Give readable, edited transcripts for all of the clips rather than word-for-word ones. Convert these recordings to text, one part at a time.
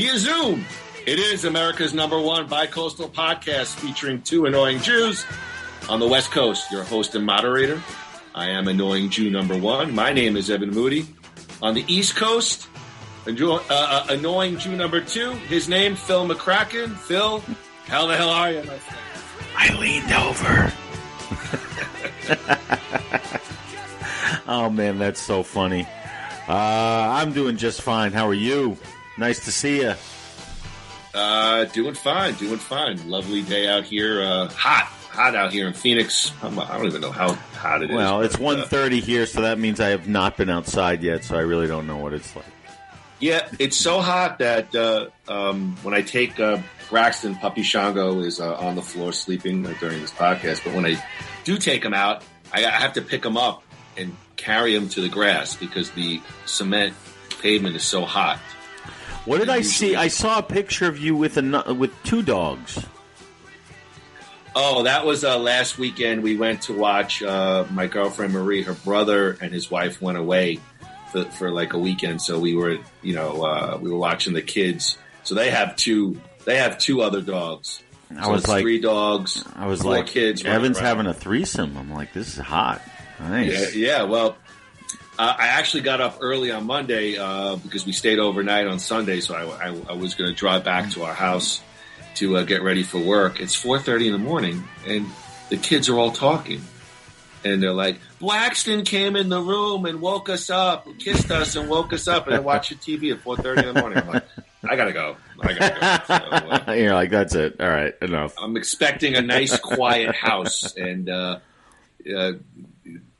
via Zoom. It is America's #1 bi-coastal podcast featuring two annoying Jews on the West Coast. Your host and moderator, I am Annoying Jew #1. My name is Evan Moody. On the East Coast, Annoying Jew #2. His name, Phil McCracken. Phil, how the hell are you, my friend? I leaned over. Oh, man, that's so funny. I'm doing just fine. How are you? Nice to see you. Doing fine. Lovely day out here. Hot out here in Phoenix. I don't even know how hot it is. Well, it's 1:30 here, so that means I have not been outside yet, so I really don't know what it's like. Yeah, it's so hot that when I take Braxton, Puppy Shango is on the floor sleeping during this podcast, but when I do take him out, I have to pick him up and carry him to the grass because the cement pavement is so hot. What did I see? I saw a picture of you with two dogs. Oh, that was last weekend. We went to watch my girlfriend Marie. Her brother and his wife went away for like a weekend, so we were watching the kids. So they have two other dogs. I was like 3 dogs. I was 4 like, kids. Evan's having a threesome. I'm like, this is hot. Nice. Yeah. Well, I actually got up early on Monday because we stayed overnight on Sunday. So I was going to drive back to our house to get ready for work. It's 4:30 in the morning, and the kids are all talking. And they're like, Blackston came in the room and woke us up, kissed us and woke us up, and they're watching TV at 4:30 in the morning. I'm like, I gotta go. So, you're like, that's it. All right, enough. I'm expecting a nice, quiet house and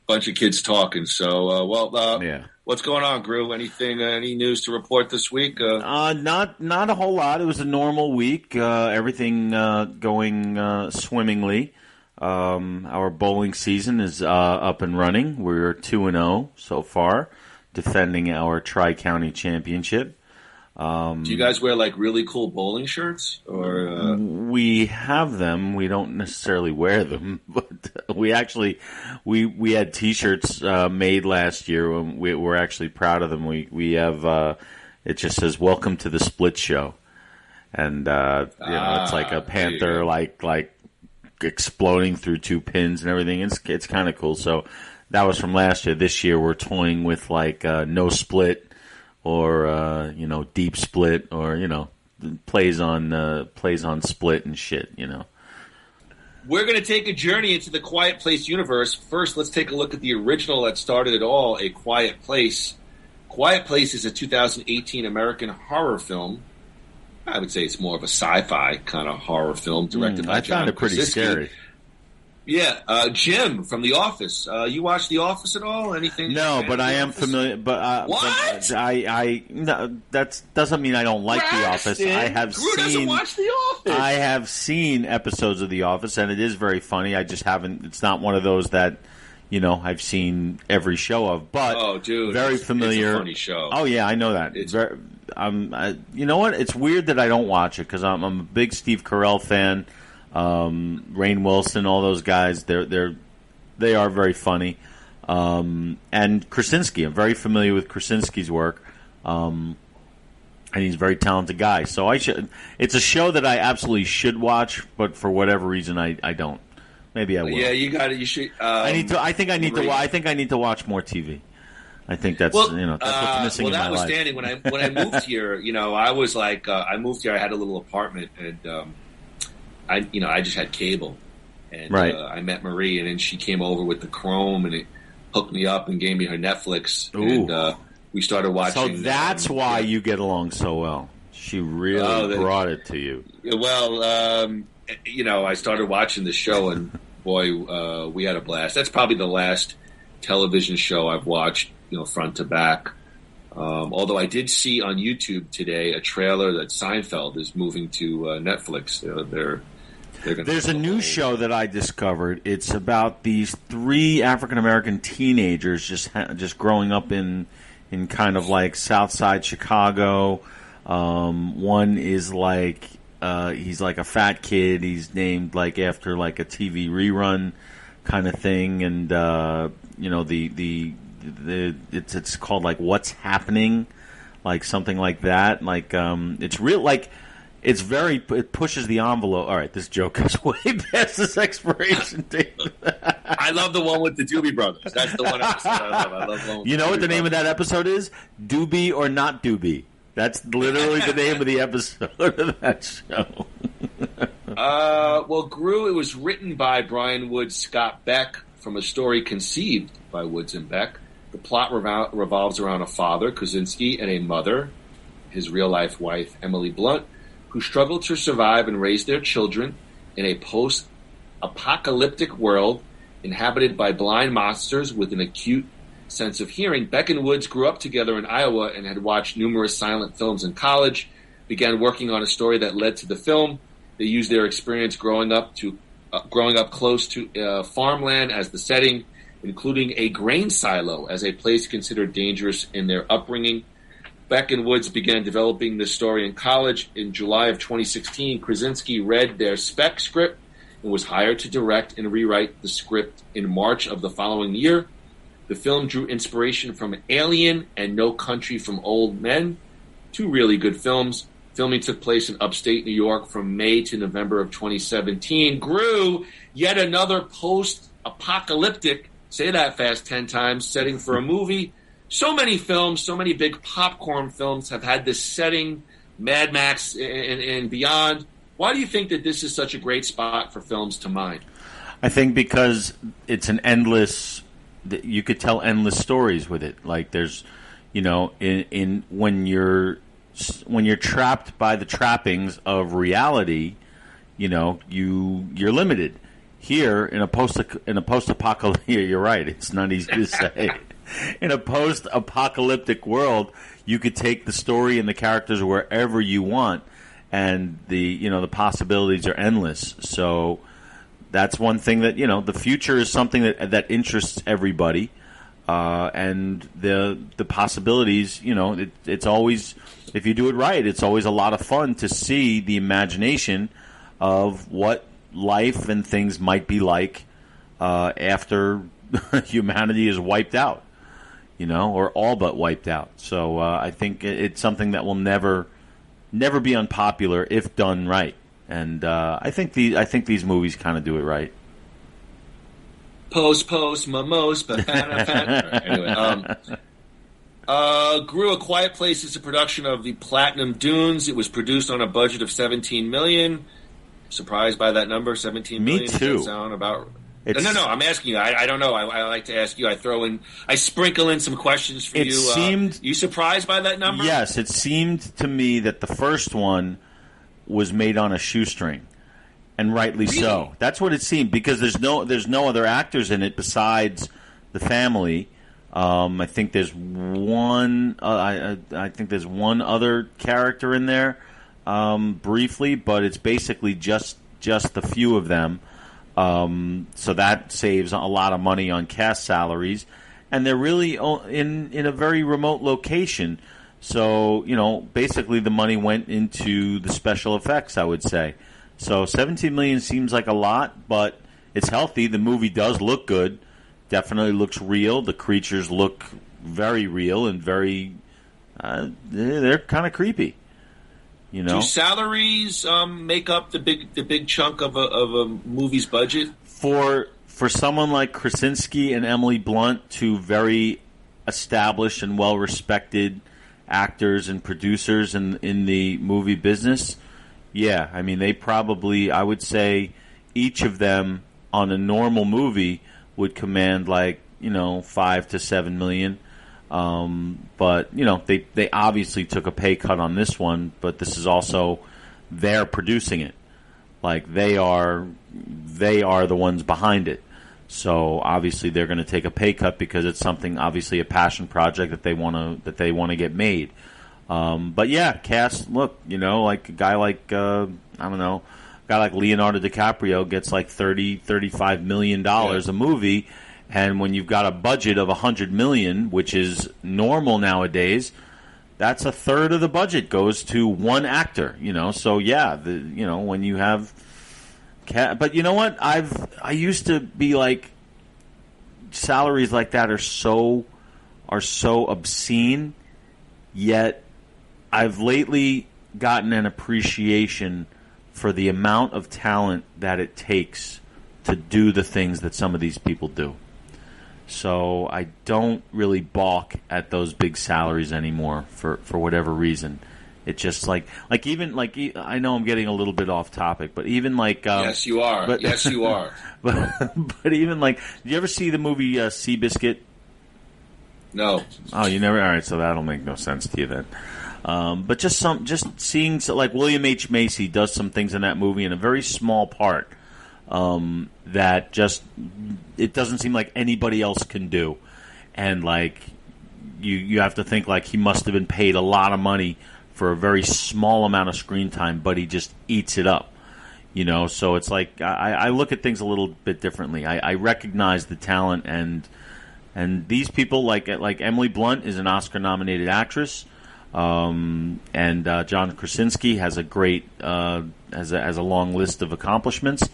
bunch of kids talking. So, yeah. What's going on, Groo? Anything? Any news to report this week? Not a whole lot. It was a normal week. Everything going swimmingly. Our bowling season is up and running. We're 2-0 so far, defending our Tri-County Championship. Do you guys wear like really cool bowling shirts? Or we have them. We don't necessarily wear them, but we actually we had T-shirts made last year. And we're actually proud of them. We have it just says "Welcome to the Split Show," and it's like a panther like exploding through 2 pins and everything. It's kind of cool. So that was from last year. This year we're toying with like no split. Or deep split, or plays on split and shit. We're going to take a journey into the Quiet Place universe. First, let's take a look at the original that started it all, A Quiet Place. Quiet Place is a 2018 American horror film. I would say it's more of a sci-fi kind of horror film directed by John Krasinski. I found it pretty scary. Yeah, Jim from The Office. You watch The Office at all? Anything? No, but I am familiar. But what? No, that doesn't mean I don't like The Office. I have Groo doesn't watch The Office. I have seen episodes of The Office, and it is very funny. I just haven't. It's not one of those that I've seen every show of. But oh, dude, very familiar. It's a funny show. Oh yeah, I know that. It's very. You know what? It's weird that I don't watch it because I'm a big Steve Carell fan. Rainn Wilson, all those guys, they are very funny. And Krasinski, I'm very familiar with Krasinski's work. And he's a very talented guy. So it's a show that I absolutely should watch, but for whatever reason I don't. Maybe I will. Yeah, you should. I think I need to watch more TV. I think that's that's what's missing in my life. Notwithstanding, when I moved here, I was like, I moved here. I had a little apartment, and I just had cable, and right. I met Marie, and then she came over with the Chrome, and it hooked me up and gave me her Netflix, Ooh. and we started watching. So that's why you get along so well. She really brought it to you. Well, I started watching the show, and boy, we had a blast. That's probably the last television show I've watched, front to back. Although I did see on YouTube today a trailer that Seinfeld is moving to Netflix. There's a new show that I discovered. It's about these 3 African American teenagers just growing up in kind of like South Side Chicago. One is like he's like a fat kid. He's named like after like a TV rerun kind of thing, and it's called like What's Happening. like something like that. Like it's real, like it pushes the envelope. All right, this joke is way past its expiration date. I love the one with the Doobie Brothers. That's the one episode I love. I love one with You know what the name of Brothers. that episode is? Doobie or Not Doobie. That's literally the name of the episode of that show. Well, Groo, it was written by Brian Wood Scott Beck from a story conceived by Woods and Beck. The plot revolves around a father, Krasinski, and a mother, his real-life wife, Emily Blunt, who struggle to survive and raise their children in a post-apocalyptic world inhabited by blind monsters with an acute sense of hearing. Beck and Woods grew up together in Iowa and had watched numerous silent films in college, began working on a story that led to the film. They used their experience growing up close to farmland as the setting, including a grain silo as a place considered dangerous in their upbringing. Beck and Woods began developing this story in college. In July of 2016, Krasinski read their spec script and was hired to direct and rewrite the script in March of the following year. The film drew inspiration from Alien and No Country for Old Men, two really good films. Filming took place in upstate New York from May to November of 2017. Groo, yet another post-apocalyptic, say that fast 10 times, setting for a movie. So many films, so many big popcorn films have had this setting, Mad Max and beyond. Why do you think that this is such a great spot for films to mine? I think because it's an endless, you could tell endless stories with it. Like there's, in when you're trapped by the trappings of reality, you're limited. Here in a post-apocalyptic, you're right. It's not easy to say. In a post-apocalyptic world, you could take the story and the characters wherever you want, and the possibilities are endless. So that's one thing that the future is something that interests everybody, and the possibilities. It's always, if you do it right, it's always a lot of fun to see the imagination of what life and things might be like after humanity is wiped out, or all but wiped out. So I think it's something that will never be unpopular if done right. And I think these movies kind of do it right. Post, mamos, anyway. Groo, A Quiet Place is a production of the Platinum Dunes. It was produced on a budget of $17 million. Surprised by that number, $17 million. Me too. Does that sound about? No. I'm asking you. I don't know. I like to ask you. I sprinkle in some questions for you. Seemed. You surprised by that number? Yes, it seemed to me that the first one was made on a shoestring, and rightly really? so. That's what it seemed, because there's no other actors in it besides the family. I think there's one. I think there's one other character in there, briefly, but it's basically just the few of them. So that saves a lot of money on cast salaries, and they're really in a very remote location. So basically the money went into the special effects, I would say. So $17 million seems like a lot, but it's healthy. The movie does look good. Definitely looks real. The creatures look very real and very. They're kind of creepy. Do salaries make up the big chunk of a movie's budget? For someone like Krasinski and Emily Blunt, two very established and well respected actors and producers in the movie business, yeah, I mean they probably, I would say, each of them on a normal movie would command like $5 to $7 million. But they obviously took a pay cut on this one, but this is also they're producing it. Like they are the ones behind it. So obviously they're going to take a pay cut because it's something, obviously a passion project that they want to get made. But yeah, cast, look, like a guy like a guy like Leonardo DiCaprio gets like $35 million a movie. And when you've got a budget of $100 million, which is normal nowadays, that's a third of the budget goes to one actor. So yeah, when you have, but you know what? I used to be like, salaries like that are so obscene, yet I've lately gotten an appreciation for the amount of talent that it takes to do the things that some of these people do. So I don't really balk at those big salaries anymore for whatever reason. It's just like even like I know I'm getting a little bit off topic, but even like yes, you are. But, yes, you are. But even like, did you ever see the movie Seabiscuit? No. Oh, you never. All right, so that'll make no sense to you then. But just seeing like William H. Macy does some things in that movie in a very small part that just it doesn't seem like anybody else can do, and like you have to think like he must have been paid a lot of money for a very small amount of screen time, but he just eats it up, So it's like I look at things a little bit differently. I recognize the talent and these people like Emily Blunt is an Oscar-nominated actress, and John Krasinski has a great has a long list of accomplishments.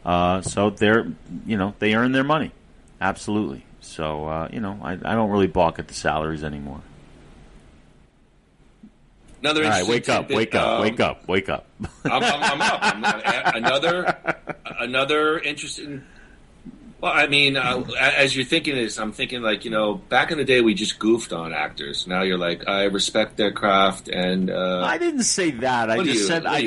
So they're they earn their money, absolutely. So I don't really balk at the salaries anymore. Another all right, wake up. I'm up. Another interesting. Well, I mean, as you're thinking this, I'm thinking like back in the day we just goofed on actors. Now you're like, I respect their craft, and I didn't say that. I just said I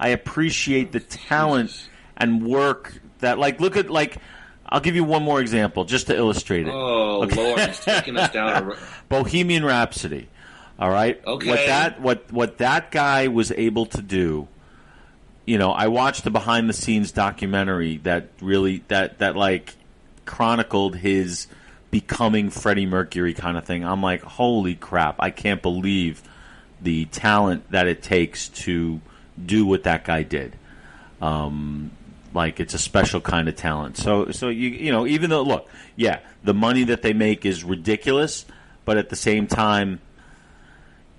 appreciate the talent and work that look at I'll give you one more example just to illustrate it. Oh, okay. Lord, he's taking us down. Bohemian Rhapsody. All right. Okay. What that guy was able to do. I watched the behind the scenes documentary that really that chronicled his becoming Freddie Mercury kind of thing. I'm like, holy crap! I can't believe the talent that it takes to do what that guy did. It's a special kind of talent. So you even though the money that they make is ridiculous, but at the same time,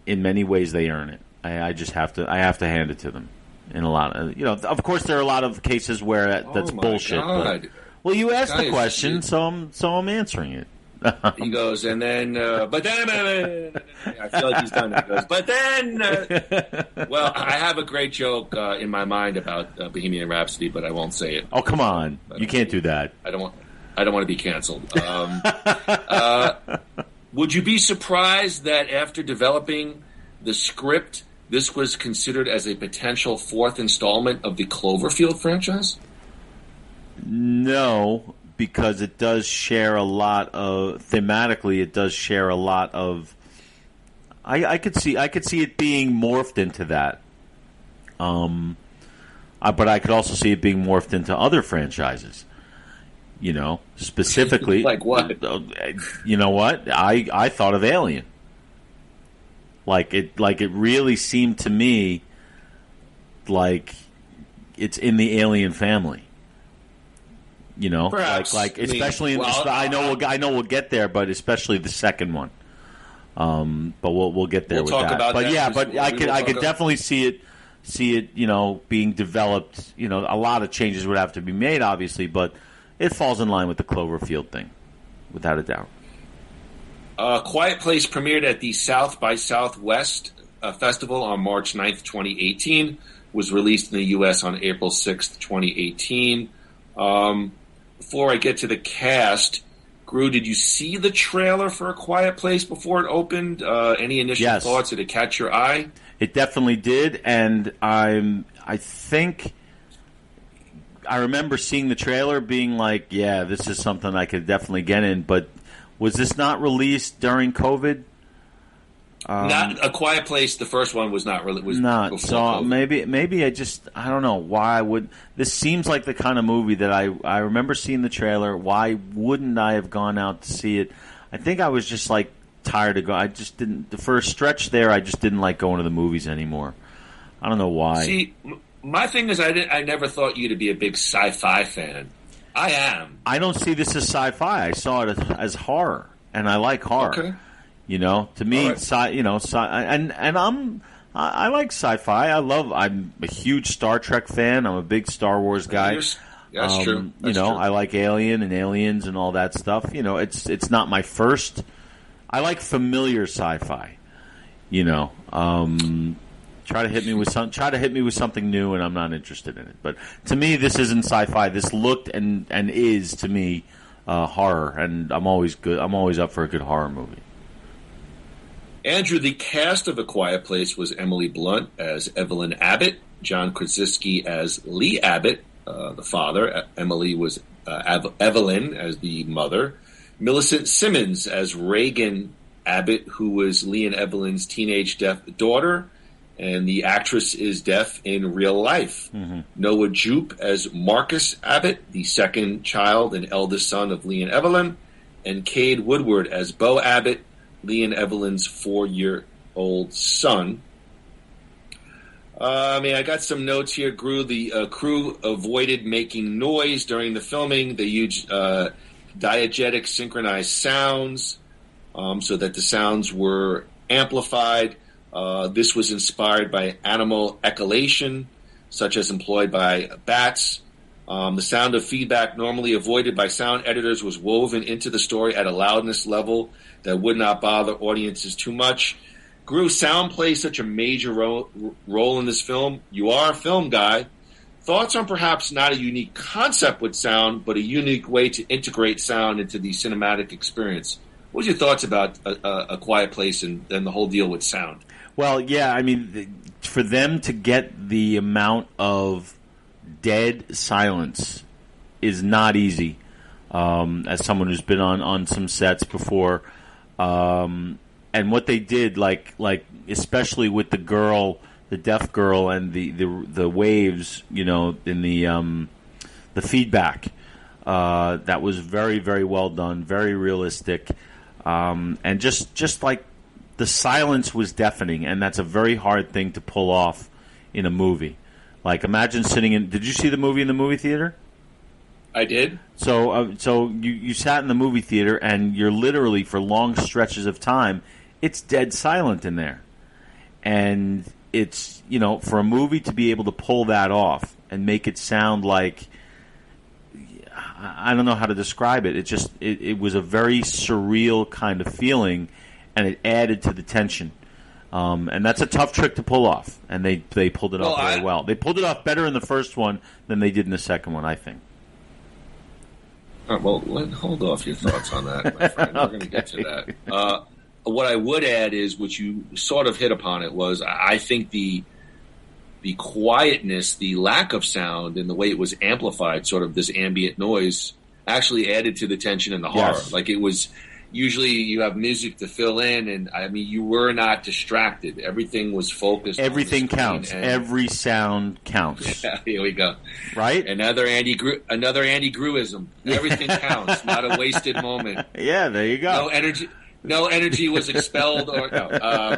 in many ways they earn it. I have to hand it to them. In a lot of of course there are a lot of cases where that's bullshit. But, well, you asked the question, so I'm answering it. He goes, and then, but then, I feel like he's done it. He goes, but then, well, I have a great joke in my mind about Bohemian Rhapsody, but I won't say it. Oh, come on. You can't do that. I don't want to be canceled. Would you be surprised that after developing the script, this was considered as a potential fourth installment of the Cloverfield franchise? No, because it does share a lot of thematically. It does share a lot of. I could see it being morphed into that. But I could also see it being morphed into other franchises. Specifically, like what? You know what? I thought of Alien. It really seemed to me like it's in the Alien family. Perhaps. Especially I know we'll get there, but especially the second one. But we'll get there with that. But yeah, but I could definitely see it being developed. A lot of changes would have to be made, obviously, but it falls in line with the Cloverfield thing, without a doubt. Quiet Place premiered at the South by Southwest Festival on March 9th, 2018. Was released in the U.S. on April 6th, 2018. Before I get to the cast, Groo, did you see the trailer for A Quiet Place before it opened? Any initial thoughts? Did it catch your eye? It definitely did, and I think I remember seeing the trailer being like, yeah, this is something I could definitely get in, but was this not released during COVID? Not A Quiet Place. The first one was not released. Not so. COVID. Maybe I don't know why I would. This seems like the kind of movie that I remember seeing the trailer. Why wouldn't I have gone out to see it? I think I was just tired of going. I just didn't. The first stretch there, I just didn't like going to the movies anymore. I don't know why. See, my thing is, I never thought you to be a big sci-fi fan. I am. I don't see this as sci-fi. I saw it as horror, and I like horror. Okay. To me, I like sci-fi. I'm a huge Star Trek fan. I'm a big Star Wars guy. That's true. That's true. I like Alien and Aliens and all that stuff. It's not my first. I like familiar sci-fi. Try to hit me with something new, and I'm not interested in it. But to me, this isn't sci-fi. This looked and is to me horror, and I'm always good. I'm always up for a good horror movie. Andrew, the cast of A Quiet Place was Emily Blunt as Evelyn Abbott, John Krasinski as Lee Abbott, the father. Emily was Evelyn as the mother. Millicent Simmons as Reagan Abbott, who was Lee and Evelyn's teenage deaf daughter, and the actress is deaf in real life. Mm-hmm. Noah Jupe as Marcus Abbott, the second child and eldest son of Lee and Evelyn, and Cade Woodward as Bo Abbott, Lee and Evelyn's 4-year-old son. I got some notes here. The crew avoided making noise during the filming. They used diegetic synchronized sounds so that the sounds were amplified. This was inspired by animal echolation, such as employed by bats. The sound of feedback normally avoided by sound editors was woven into the story at a loudness level that would not bother audiences too much. Groo, sound plays such a major role in this film. You are a film guy. Thoughts on perhaps not a unique concept with sound, but a unique way to integrate sound into the cinematic experience? What are your thoughts about A Quiet Place and the whole deal with sound? Well, yeah, for them to get the amount of dead silence is not easy. As someone who's been on some sets before, and what they did, like especially with the deaf girl, and the waves, in the feedback, that was very, very well done, very realistic, and just like the silence was deafening, and that's a very hard thing to pull off in a movie. Like, imagine sitting in. Did you see the movie in the movie theater? I did. So you sat in the movie theater, and you're literally, for long stretches of time, it's dead silent in there. And it's, for a movie to be able to pull that off and make it sound like, I don't know how to describe it. It was a very surreal kind of feeling, and it added to the tension. And that's a tough trick to pull off, and they pulled it off very well. They pulled it off better in the first one than they did in the second one, I think. All right, well, hold off your thoughts on that, my friend. We're going to get to that. What I would add is, what you sort of hit upon it, was I think the quietness, the lack of sound, and the way it was amplified, sort of this ambient noise, actually added to the tension and the horror. Yes. Like, it was... Usually you have music to fill in, and you were not distracted. Everything was focused. Everything counts. Every sound counts. Yeah, here we go. Right? Another Andy Grooism. Everything counts. Not a wasted moment. Yeah, there you go. No energy was expelled. Groo,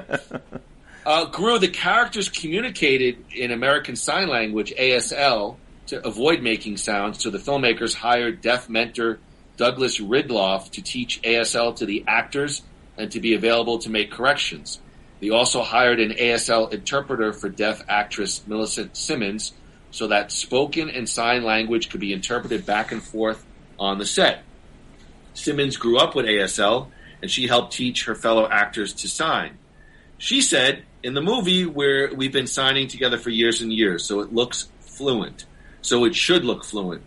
the characters communicated in American Sign Language, ASL, to avoid making sounds, so the filmmakers hired deaf mentor Douglas Ridloff to teach ASL to the actors and to be available to make corrections. They also hired an ASL interpreter for deaf actress Millicent Simmons so that spoken and sign language could be interpreted back and forth on the set. Simmons grew up with ASL, and she helped teach her fellow actors to sign. She said, in the movie, we've been signing together for years and years, so it looks fluent. So it should look fluent.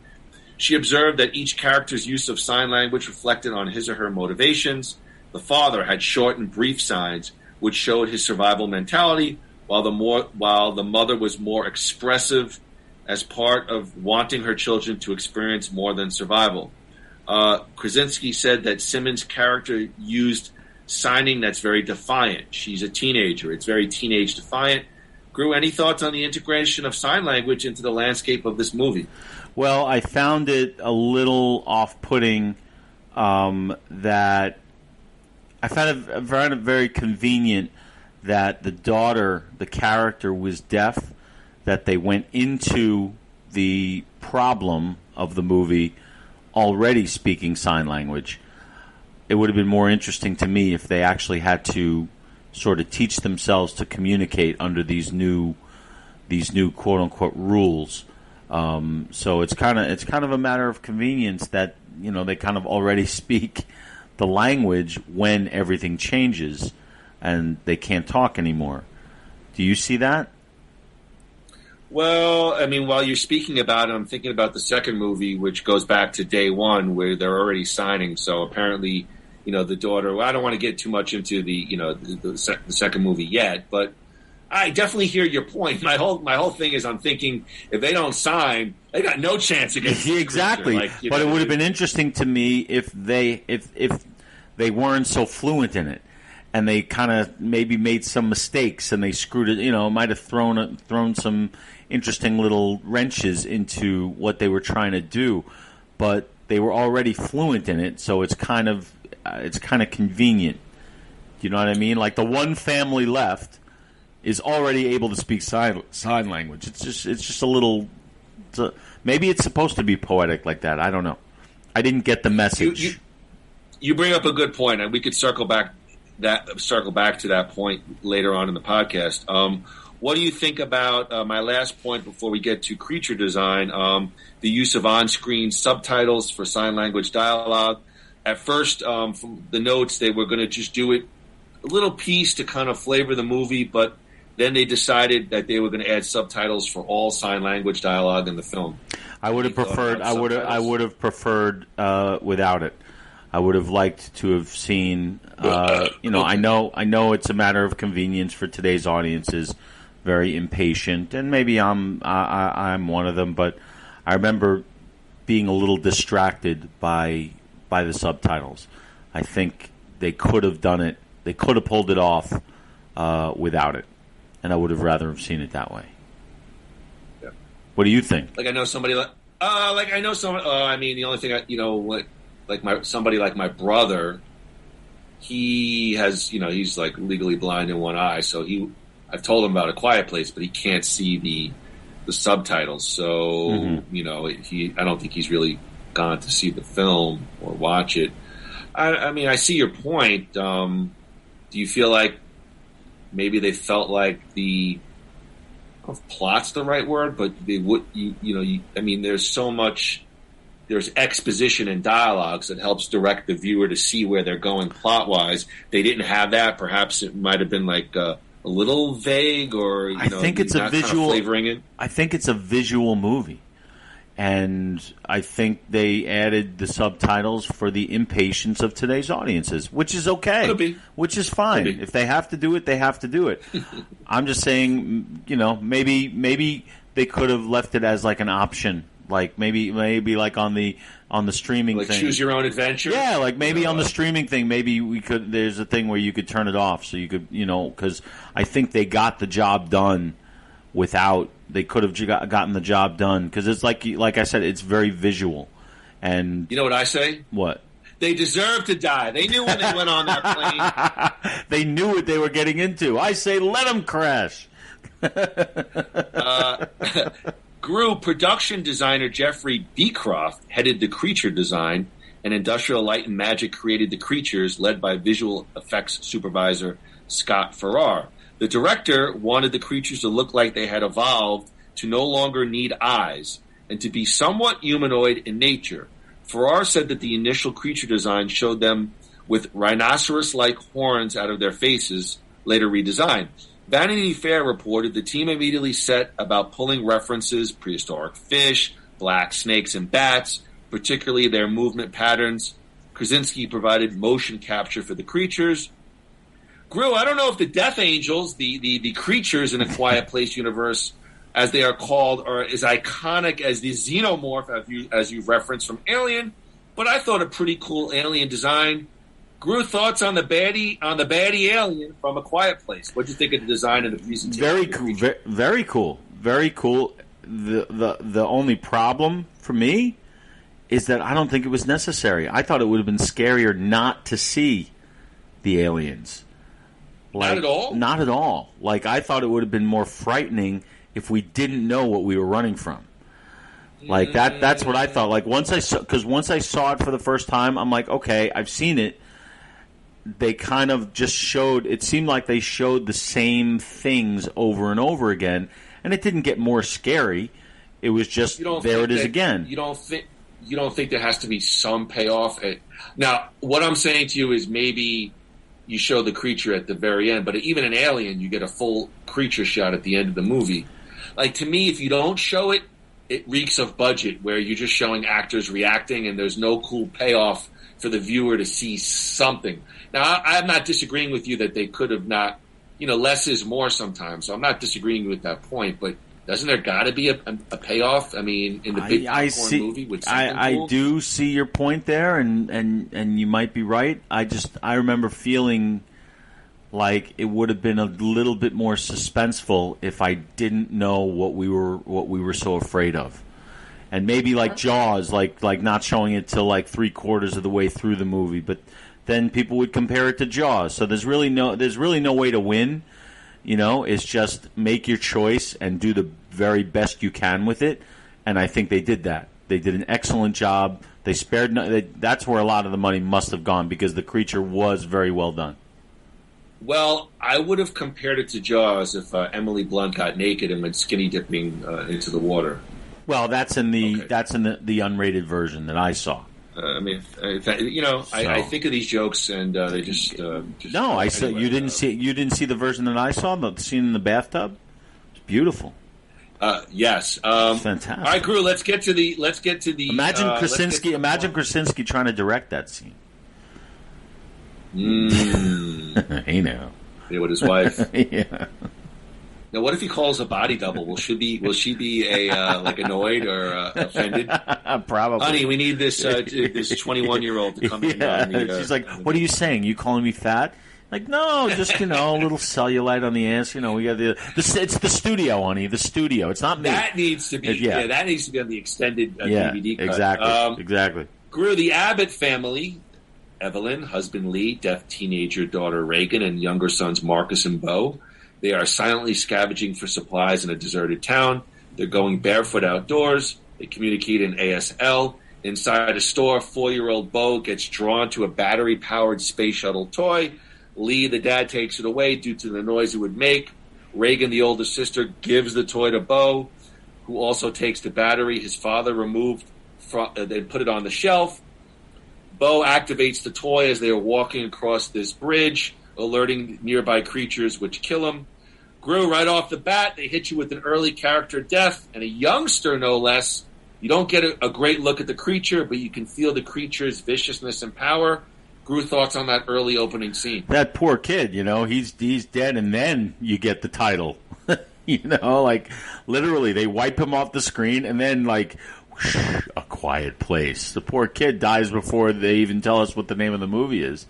She observed that each character's use of sign language reflected on his or her motivations. The father had short and brief signs, which showed his survival mentality, while the mother was more expressive as part of wanting her children to experience more than survival. Krasinski said that Simmons' character used signing that's very defiant. She's a teenager. It's very teenage defiant. Groo, any thoughts on the integration of sign language into the landscape of this movie? Well, I found it a little off-putting that I found it very convenient that the daughter, the character, was deaf, that they went into the problem of the movie already speaking sign language. It would have been more interesting to me if they actually had to sort of teach themselves to communicate under these new quote-unquote rules. So it's kind of a matter of convenience that they kind of already speak the language when everything changes and they can't talk anymore. Do you see that? Well, I mean, while you're speaking about it, I'm thinking about the second movie, which goes back to day one, where they're already signing. So apparently, the daughter. Well, I don't want to get too much into the second movie yet, but I definitely hear your point. My whole thing is, I'm thinking if they don't sign, they got no chance against exactly. But it would have been interesting to me if they weren't so fluent in it. And they kind of maybe made some mistakes, and they screwed it. Might have thrown some interesting little wrenches into what they were trying to do, but they were already fluent in it, so it's kind of convenient. You know what I mean? Like the one family left is already able to speak sign language. It's just a little. Maybe it's supposed to be poetic like that. I don't know. I didn't get the message. You bring up a good point, and we could circle back to that point later on in the podcast. What do you think about my last point before we get to creature design? The use of on-screen subtitles for sign language dialogue. At first, from the notes, they were going to just do it a little piece to kind of flavor the movie, but then they decided that they were going to add subtitles for all sign language dialogue in the film. I would have preferred. I would have preferred without it. I would have liked to have seen. I know it's a matter of convenience for today's audiences, very impatient, and maybe I'm one of them. But I remember being a little distracted by the subtitles. I think they could have done it. They could have pulled it off without it, and I would have rather have seen it that way. Yeah. What do you think? I know somebody. I mean, the only thing somebody like my brother, he has, he's like legally blind in one eye. So I've told him about A Quiet Place, but he can't see the subtitles. So, I don't think he's really gone to see the film or watch it. I mean, I see your point. Do you feel like maybe they felt like I don't know if plot's the right word, but they would, I mean, there's exposition and dialogues that helps direct the viewer to see where they're going plot-wise. They didn't have that. Perhaps it might have been like a little vague, or I think it's a visual flavoring it. I think it's a visual movie, and I think they added the subtitles for the impatience of today's audiences, which is okay, which is fine. If they have to do it, they have to do it. I'm just saying, maybe they could have left it as like an option. Like maybe like on the streaming like thing. Choose your own adventure. Yeah, like maybe on the streaming thing, maybe we could. There's a thing where you could turn it off, so you could, because I think they got the job done without. They could have gotten the job done because it's like I said, it's very visual. And you know what I say? What? They deserve to die. They knew when they went on that plane. They knew what they were getting into. I say, let them crash. Groo production designer Jeffrey Beecroft headed the creature design, and Industrial Light and Magic created the creatures, led by visual effects supervisor Scott Farrar. The director wanted the creatures to look like they had evolved to no longer need eyes and to be somewhat humanoid in nature. Farrar said that the initial creature design showed them with rhinoceros-like horns out of their faces, later redesigned. Vanity Fair reported the team immediately set about pulling references, prehistoric fish, black snakes, and bats, particularly their movement patterns. Krasinski provided motion capture for the creatures. Groo, I don't know if the Death Angels, the creatures in A Quiet Place universe, as they are called, are as iconic as the xenomorph, as you've referenced from Alien, but I thought a pretty cool alien design. Groo, thoughts on the baddie alien from A Quiet Place? What did you think of the design and the presentation? Very cool, very cool, very cool. The only problem for me is that I don't think it was necessary. I thought it would have been scarier not to see the aliens. Not at all? Not at all. Like, I thought it would have been more frightening if we didn't know what we were running from. Like, that's what I thought. Like, once I saw it for the first time, I'm like, okay, I've seen it. They kind of just showed, it seemed like they showed the same things over and over again, and it didn't get more scary. It was just there it is again. You don't think there has to be some payoff? Now, what I'm saying to you is maybe you show the creature at the very end, but even in Alien, you get a full creature shot at the end of the movie. Like, to me, if you don't show it, it reeks of budget, where you're just showing actors reacting and there's no cool payoff for the viewer to see something. Now, I'm not disagreeing with you that they could have not, less is more sometimes, so I'm not disagreeing with that point, but doesn't there got to be a payoff? I mean, in the big popcorn movie with something cool? I do see your point there, and you might be right. I remember feeling like it would have been a little bit more suspenseful if I didn't know what we were so afraid of. And maybe like Jaws, like not showing it till like 3/4 of the way through the movie, but then people would compare it to Jaws. So there's really no way to win. It's just make your choice and do the very best you can with it. And I think they did that. They did an excellent job. They spared. That's where a lot of the money must have gone, because the creature was very well done. Well, I would have compared it to Jaws if Emily Blunt got naked and went skinny dipping into the water. Well, that's in the unrated version that I saw. I think of these jokes and they just no. I said you didn't see the version that I saw, the scene in the bathtub. It's beautiful. Yes, fantastic. All right, Groo. Let's get to the. Imagine Krasinski. Imagine Krasinski trying to direct that scene. Hey now. Yeah, with his wife. Yeah. Now, what if he calls a body double? Will she be annoyed or offended? Probably. Honey, we need this 21-year-old to come in. She's like, "What are you saying? You calling me fat?" Like, no, just a little cellulite on the ass. We got it's the studio, honey. The studio. It's not me. That needs to be. That needs to be on the extended DVD cut. Exactly. Groo, the Abbott family. Evelyn, husband Lee, deaf teenager daughter Reagan, and younger sons Marcus and Bo. They are silently scavenging for supplies in a deserted town. They're going barefoot outdoors. They communicate in ASL. Inside a store, 4-year-old Bo gets drawn to a battery-powered space shuttle toy. Lee, the dad, takes it away due to the noise it would make. Reagan, the older sister, gives the toy to Bo, who also takes the battery his father removed and put it on the shelf. Bo activates the toy as they are walking across this bridge, alerting nearby creatures which kill him. Groo, right off the bat, they hit you with an early character death, and a youngster, no less. You don't get a great look at the creature, but you can feel the creature's viciousness and power. Groo, thoughts on that early opening scene? That poor kid, he's dead, and then you get the title. Literally, they wipe him off the screen, and then, A Quiet Place. The poor kid dies before they even tell us what the name of the movie is.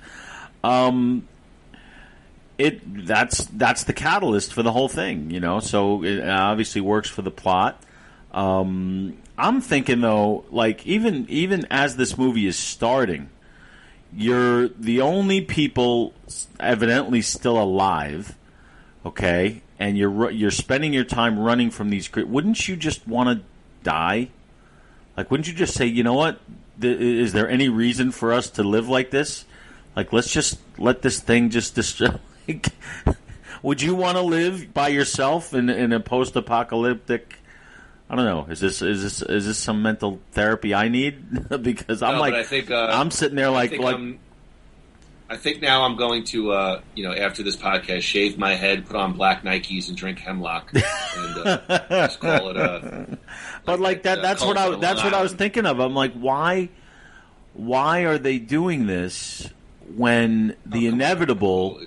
That's the catalyst for the whole thing, So it obviously works for the plot. I'm thinking though, even as this movie is starting, you're the only people evidently still alive, okay? And you're spending your time running from these. Wouldn't you just want to die? Wouldn't you just say, you know what? Is there any reason for us to live like this? Let's just let this thing just destroy. Would you want to live by yourself in a post-apocalyptic? I don't know. Is this some mental therapy I need? Because I'm sitting there I think now I'm going to after this podcast, shave my head, put on black Nikes, and drink hemlock, and just call it a. But that's what I was thinking of. I'm like, why are they doing this when the inevitable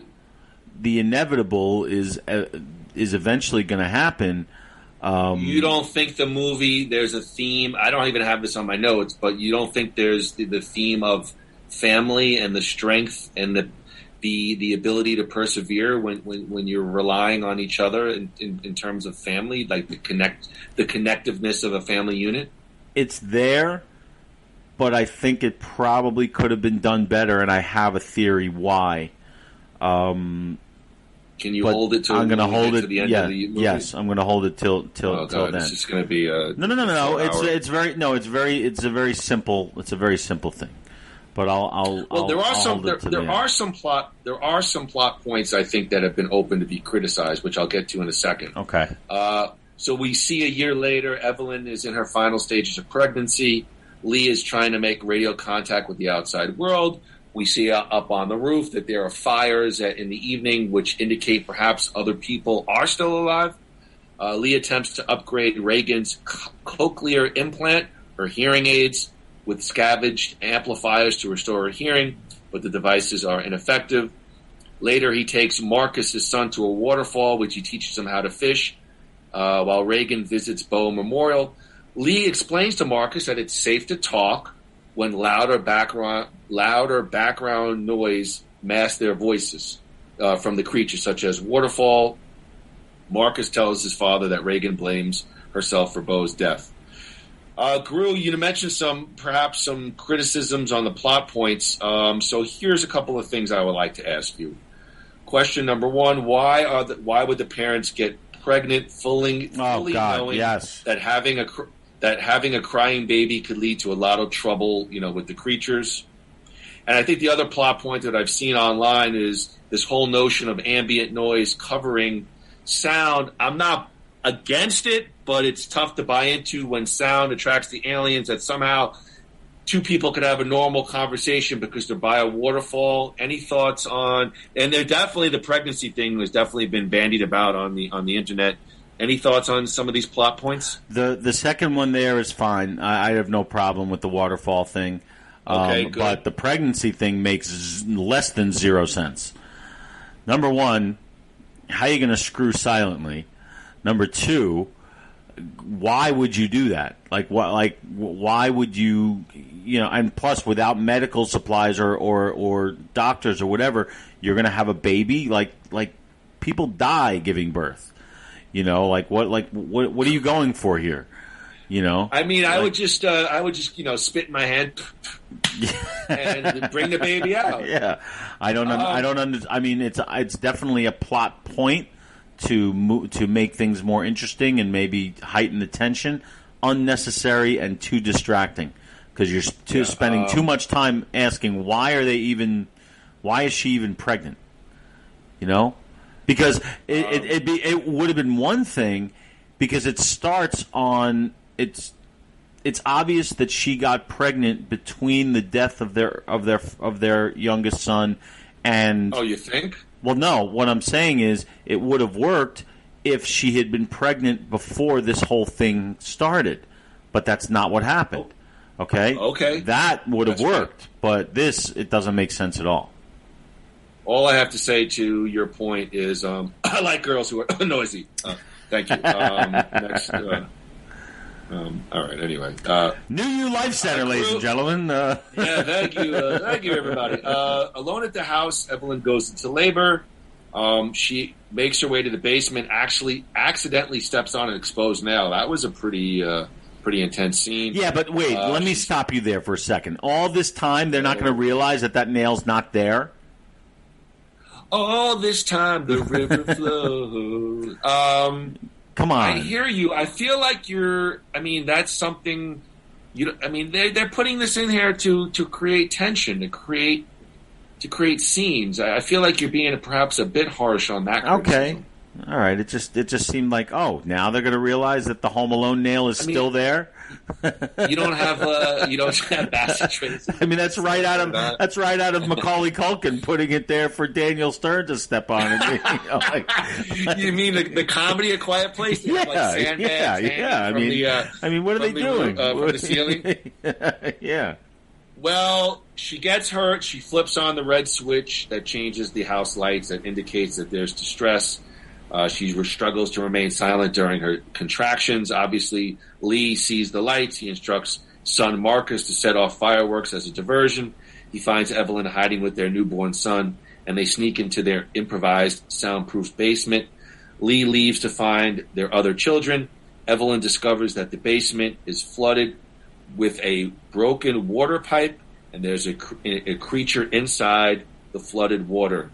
is eventually going to happen? You don't think the movie, there's a theme? I don't even have this on my notes, but you don't think there's the theme of family and the strength and the ability to persevere when you're relying on each other in terms of family, the connectiveness of a family unit? It's there, but I think it probably could have been done better, and I have a theory why. Can you hold it till I'm going to hold it to the end of the movie? Yes, I'm going to hold it till then. It's just going to be no. It's a very simple thing. But there are some plot points I think that have been open to be criticized, which I'll get to in a second. Okay. So we see a year later, Evelyn is in her final stages of pregnancy. Lee is trying to make radio contact with the outside world. We see up on the roof that there are fires in the evening, which indicate perhaps other people are still alive. Lee attempts to upgrade Reagan's cochlear implant, her hearing aids, with scavenged amplifiers to restore her hearing, but the devices are ineffective. Later, he takes Marcus, his son, to a waterfall, which he teaches him how to fish, while Reagan visits Bow Memorial. Lee explains to Marcus that it's safe to talk when louder background noise masks their voices from the creatures, such as waterfall. Marcus tells his father that Reagan blames herself for Beau's death. Groo, you mentioned perhaps some criticisms on the plot points. So here's a couple of things I would like to ask you. Question number one: why would the parents get pregnant, fully knowing that having a crying baby could lead to a lot of trouble, with the creatures? And I think the other plot point that I've seen online is this whole notion of ambient noise covering sound. I'm not against it, but it's tough to buy into when sound attracts the aliens, that somehow two people could have a normal conversation because they're by a waterfall. Any thoughts on, and they're definitely, the pregnancy thing has definitely been bandied about on the internet. Any thoughts on some of these plot points? The second one there is fine. I have no problem with the waterfall thing. Okay, good. But the pregnancy thing makes less than 0 sense. Number one, how are you going to screw silently? Number two, why would you do that? Why would you, and plus without medical supplies or doctors or whatever, you're going to have a baby? Like people die giving birth. What are you going for here? I would just spit in my hand and bring the baby out. Yeah, I don't understand. I mean, it's definitely a plot point to make things more interesting and maybe heighten the tension. Unnecessary and too distracting because you're spending too much time asking why is she even pregnant? Because it would have been one thing because it starts on it's obvious that she got pregnant between the death of their youngest son and. Oh, you think? Well, no. What I'm saying is it would have worked if she had been pregnant before this whole thing started, but that's not what happened. Okay. Okay. That would have worked, but it doesn't make sense at all. All I have to say to your point is I like girls who are noisy. Thank you. Next. All right. Anyway, New You Life Center, ladies and gentlemen. Yeah, thank you. Thank you, everybody. Alone at the house, Evelyn goes into labor. She makes her way to the basement. Actually, accidentally steps on an exposed nail. That was a pretty intense scene. Yeah, but wait. Let me stop you there for a second. All this time, they're not going to realize that nail's not there. All this time the river flows. Come on. I hear you. I feel like that's something. They're putting this in here to create tension, to create scenes. I feel like you're being perhaps a bit harsh on that. Okay. All right. It just seemed like, now they're going to realize that the Home Alone nail is still there. You don't have Bassett Tracy. I mean, that's right out of Macaulay Culkin putting it there for Daniel Stern to step on it. You mean the comedy A Quiet Place? Yeah, yeah. I mean, what are they doing from the ceiling? Yeah. Well, she gets hurt. She flips on the red switch that changes the house lights that indicates that there's distress. She struggles to remain silent during her contractions. Obviously, Lee sees the lights. He instructs son Marcus to set off fireworks as a diversion. He finds Evelyn hiding with their newborn son, and they sneak into their improvised soundproof basement. Lee leaves to find their other children. Evelyn discovers that the basement is flooded with a broken water pipe, and there's a creature inside the flooded water.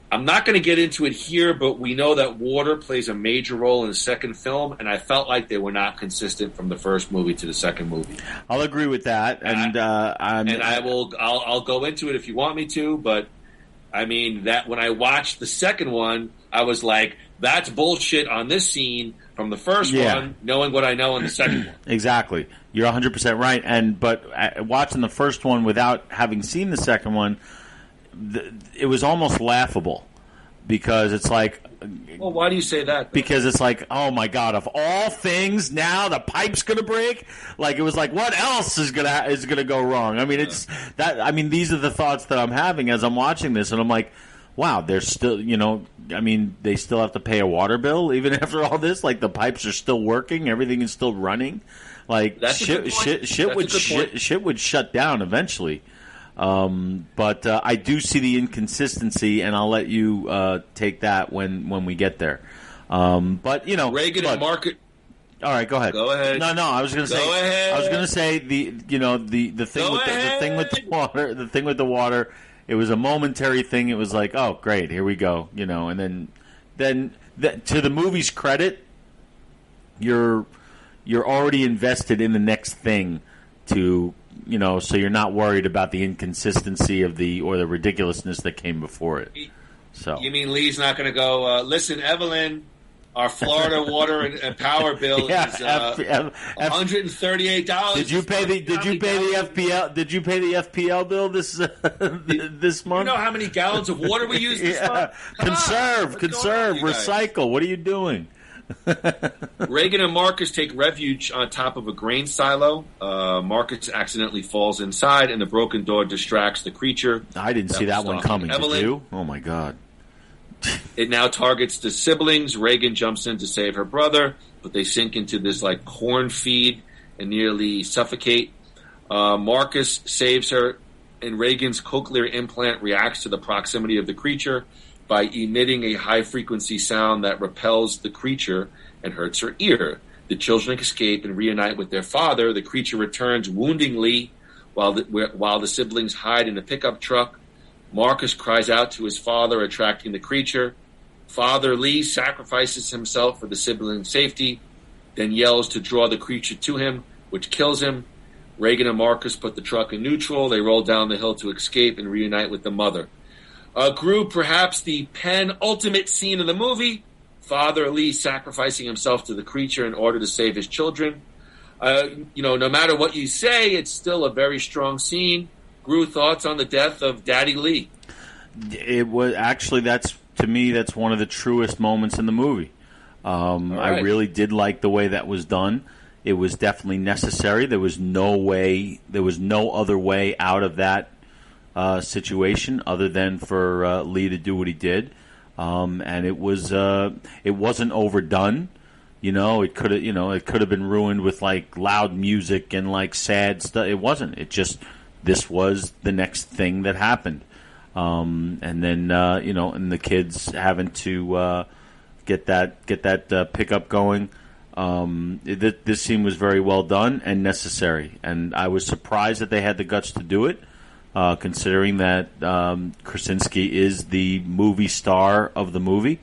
I'm not going to get into it here, but we know that water plays a major role in the second film, and I felt like they were not consistent from the first movie to the second movie. I'll agree with that, I'll go into it if you want me to, but I mean, that when I watched the second one, I was like, that's bullshit on this scene from the first one, knowing what I know in the second one. Exactly. You're 100% right. But watching the first one without having seen the second one, it was almost laughable because it's like... Well, why do you say that, though? Because it's like, oh my God, of all things, now the pipe's going to break? Like, it was like, what else is gonna go wrong? I mean, it's that. I mean, these are the thoughts that I'm having as I'm watching this, and I'm like, wow, they're still, I mean, they still have to pay a water bill even after all this. Like, the pipes are still working, everything is still running. Like, shit would shut down eventually. But I do see the inconsistency, and I'll let you take that when we get there. But Reagan and Market. All right, go ahead. Go ahead. No, I was going to say. Go ahead. I was going to say the thing with the water. It was a momentary thing. It was like, oh, great, here we go. And then to the movie's credit, you're already invested in the next thing to. So you're not worried about the inconsistency of the ridiculousness that came before it. So you mean Lee's not going to go? Listen, Evelyn, our Florida water and power bill is $138. Did you pay the FPL? Did you pay the FPL bill this month? You know how many gallons of water we use this month? Conserve, recycle. What are you doing? Reagan and Marcus take refuge on top of a grain silo. Marcus accidentally falls inside, and the broken door distracts the creature. I didn't see that one coming. Did you? Oh, my God. It now targets the siblings. Reagan jumps in to save her brother, but they sink into this corn feed and nearly suffocate. Marcus saves her, and Reagan's cochlear implant reacts to the proximity of the creature by emitting a high-frequency sound that repels the creature and hurts her ear. The children escape and reunite with their father. The creature returns, wounding Lee, while the siblings hide in a pickup truck. Marcus cries out to his father, attracting the creature. Father Lee sacrifices himself for the siblings' safety, then yells to draw the creature to him, which kills him. Reagan and Marcus put the truck in neutral. They roll down the hill to escape and reunite with the mother. Grew perhaps the penultimate scene of the movie, Father Lee sacrificing himself to the creature in order to save his children. No matter what you say, it's still a very strong scene. Grew, thoughts on the death of Daddy Lee? It was actually, that's one of the truest moments in the movie. Right. I really did like the way that was done. It was definitely necessary. There was no other way out of that situation other than for Lee to do what he did, and it wasn't overdone. It could have been ruined with loud music and sad stuff. It wasn't. It just, this was the next thing that happened, and then and the kids having to get that pickup going. This scene was very well done and necessary, and I was surprised that they had the guts to do it. Considering that Krasinski is the movie star of the movie,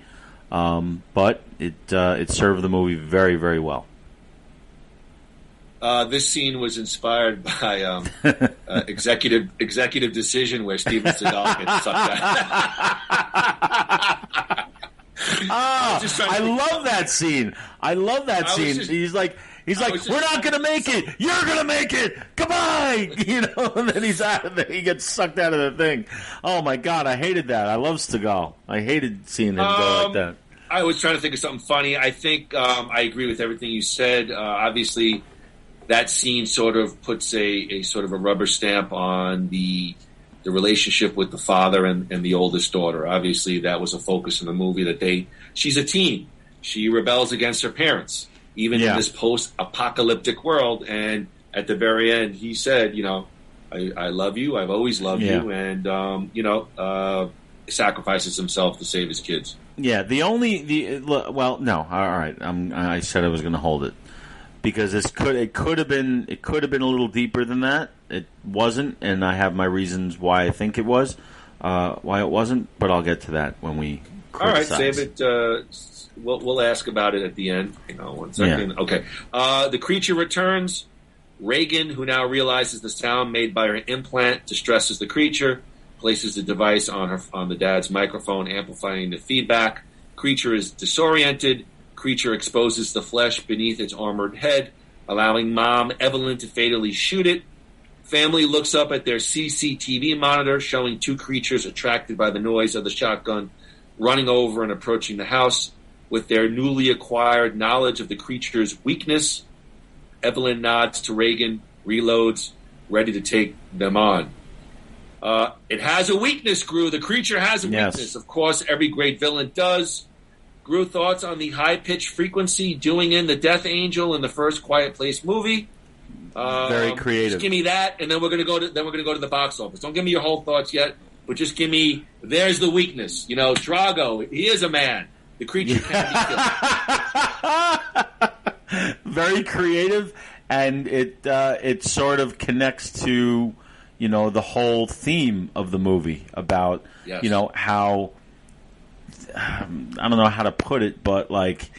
but it served the movie very, very well. This scene was inspired by executive decision where Steven Seagal gets sucked out. I love that scene. He's like, we're not going to make it. You're going to make it. Goodbye. And then he's out of there. He gets sucked out of the thing. Oh, my God. I hated that. I love Seagal. I hated seeing him go like that. I was trying to think of something funny. I think I agree with everything you said. Obviously, that scene sort of puts a sort of a rubber stamp on the relationship with the father and the oldest daughter. Obviously, that was a focus in the movie, that she's a teen. She rebels against her parents, even in this post-apocalyptic world. And at the very end, he said, I love you. I've always loved you. And, sacrifices himself to save his kids. Yeah. No. All right. I said I was going to hold it because it could have been a little deeper than that. It wasn't. And I have my reasons why I think it was, why it wasn't, but I'll get to that when we criticize. All right. Save it. We'll ask about it at the end. 1 second. Yeah. Okay. The creature returns. Reagan, who now realizes the sound made by her implant, distresses the creature, places the device on the dad's microphone, amplifying the feedback. Creature is disoriented. Creature exposes the flesh beneath its armored head, allowing Mom Evelyn to fatally shoot it. Family looks up at their CCTV monitor, showing two creatures attracted by the noise of the shotgun running over and approaching the house. With their newly acquired knowledge of the creature's weakness, Evelyn nods to Reagan, reloads, ready to take them on. It has a weakness, Groo. The creature has a weakness. Of course, every great villain does. Groo, thoughts on the high-pitched frequency doing in the Death Angel in the first Quiet Place movie? Very creative. Just give me that, and then we're gonna go to the box office. Don't give me your whole thoughts yet, but just give me. There's the weakness. You know, Drago. He is a man. The creature can be killed. Very creative, and it sort of connects to the whole theme of the movie about how I don't know how to put it, but like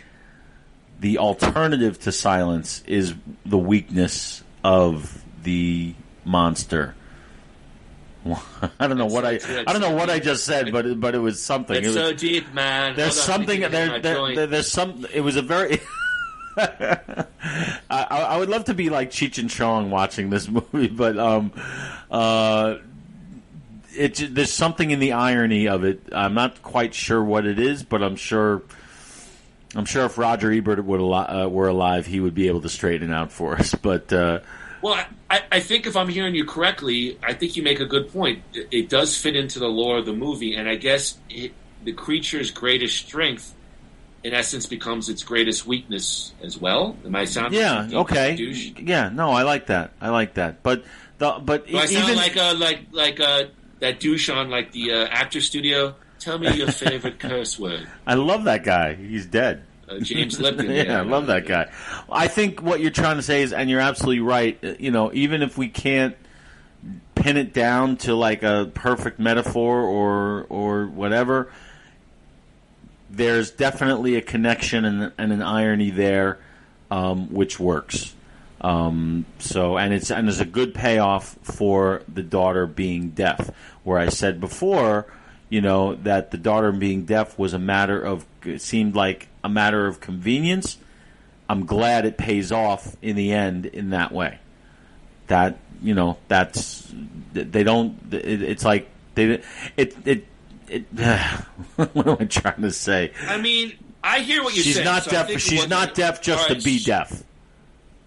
the alternative to silence is the weakness of the monster. I don't know what I just said, but it was something. It's so deep, man. There's something there's some. It was a very. I would love to be like Cheech and Chong watching this movie, but there's something in the irony of it. I'm not quite sure what it is, but I'm sure if Roger Ebert were alive, he would be able to straighten it out for us. But well, I think if I'm hearing you correctly, I think you make a good point. It does fit into the lore of the movie, and I guess the creature's greatest strength, in essence, becomes its greatest weakness as well. Am I sounding? Yeah. Okay. Douche? Yeah. No, I like that. But do I sound like that douche on like the actor studio? Tell me your favorite curse word. I love that guy. He's dead. James Lipton. Yeah, I love that guy. I think what you're trying to say is, and you're absolutely right. Even if we can't pin it down to like a perfect metaphor or whatever, there's definitely a connection and an irony there, which works. And there's a good payoff for the daughter being deaf. Where I said before, that the daughter being deaf was it seemed like a matter of convenience. I'm glad it pays off in the end in that way. That it's like what am I trying to say? I mean, I hear what you're saying. She's not deaf. She's not deaf just to be deaf.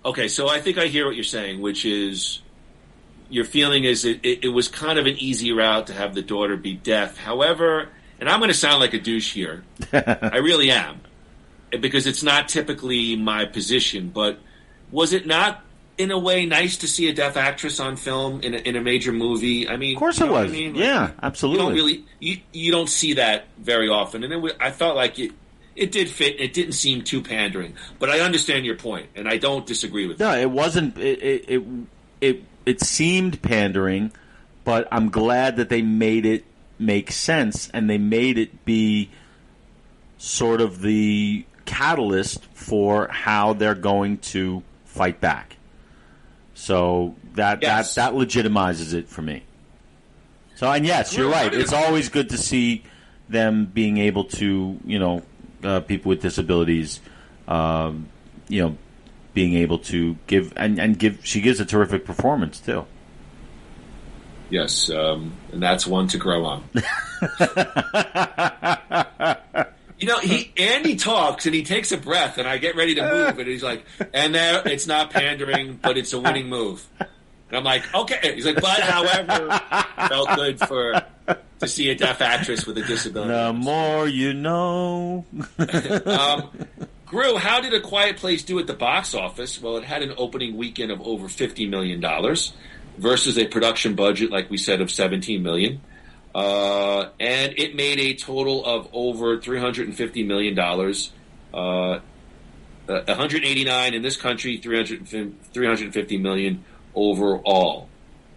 Okay, so I think I hear what you're saying, which is your feeling is it was kind of an easy route to have the daughter be deaf. However, and I'm going to sound like a douche here. I really am, because it's not typically my position. But was it not, in a way, nice to see a deaf actress on film in a major movie? I mean, of course it was. I mean? Yeah, absolutely. You don't see that very often, and I felt like it did fit. It didn't seem too pandering, but I understand your point, and I don't disagree with you. No, it wasn't. It seemed pandering, but I'm glad that they made it make sense, and they made it be sort of the catalyst for how they're going to fight back. So that legitimizes it for me. So, and yes, you're right. It's always good to see them being able to, people with disabilities, being able to give and give. She gives a terrific performance too. Yes, and that's one to grow on. Andy talks and he takes a breath, and I get ready to move, and he's like, "And there, it's not pandering, but it's a winning move." And I'm like, "Okay." He's like, "But however, felt good to see a deaf actress with a disability." The more you know. Groo, how did A Quiet Place do at the box office? Well, it had an opening weekend of over $50 million versus a production budget, like we said, of $17 million. And it made a total of over $350 million. 189 in this country, 350 million overall.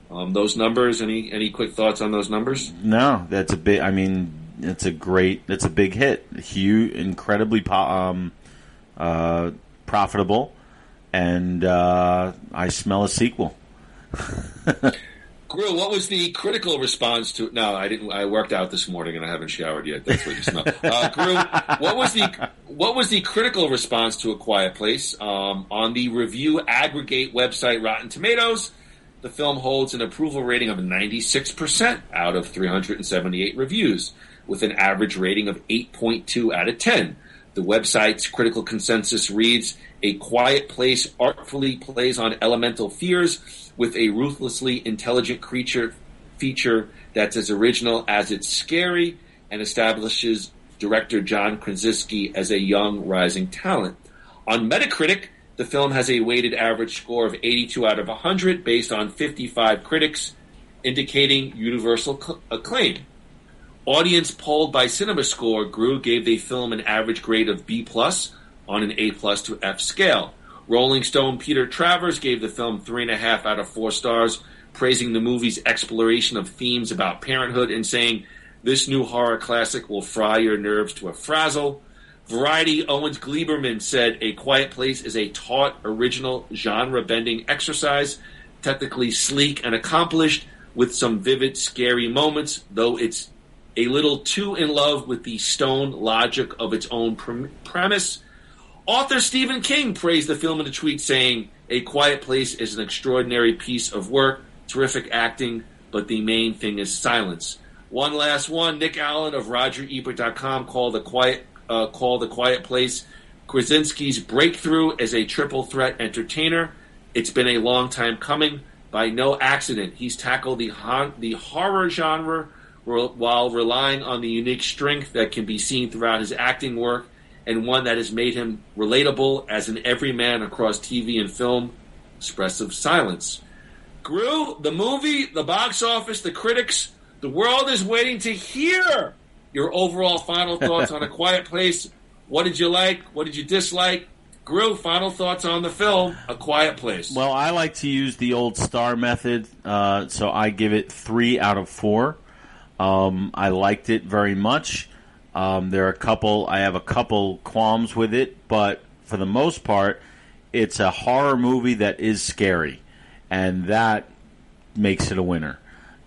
Those numbers, any quick thoughts on those numbers? No, that's a big, it's a big hit. Huge, incredibly profitable, and I smell a sequel. Groo, what was the critical response to? No, I didn't. I worked out this morning and I haven't showered yet. That's what you smell. Groo, what was the critical response to A Quiet Place? On the review aggregate website Rotten Tomatoes, the film holds an approval rating of 96% out of 378 reviews, with an average rating of 8.2 out of 10. The website's critical consensus reads, "A Quiet Place artfully plays on elemental fears with a ruthlessly intelligent creature feature that's as original as it's scary, and establishes director John Krasinski as a young rising talent." On Metacritic, the film has a weighted average score of 82 out of 100 based on 55 critics, indicating universal acclaim. Audience polled by CinemaScore, Groo gave the film an average grade of B+ on an A+ to F scale. Rolling Stone Peter Travers gave the film 3.5 out of 4 stars, praising the movie's exploration of themes about parenthood and saying, "This new horror classic will fry your nerves to a frazzle." Variety Owens Gleiberman said, "A Quiet Place is a taut, original, genre-bending exercise, technically sleek and accomplished, with some vivid, scary moments, though it's a little too in love with the stone logic of its own premise." Author Stephen King praised the film in a tweet saying, "A Quiet Place is an extraordinary piece of work, terrific acting, but the main thing is silence." One last one, Nick Allen of RogerEbert.com called The Quiet Place Krasinski's breakthrough as a triple threat entertainer. "It's been a long time coming. By no accident, he's tackled the horror genre while relying on the unique strength that can be seen throughout his acting work, and one that has made him relatable as an everyman across TV and film. Expressive silence." Groo, the movie, the box office, the critics, the world is waiting to hear your overall final thoughts on A Quiet Place. What did you like? What did you dislike? Groo, final thoughts on the film, A Quiet Place. Well, I like to use the old star method, so I give it 3 out of 4. I liked it very much. I have a couple qualms with it, but for the most part, it's a horror movie that is scary, and that makes it a winner.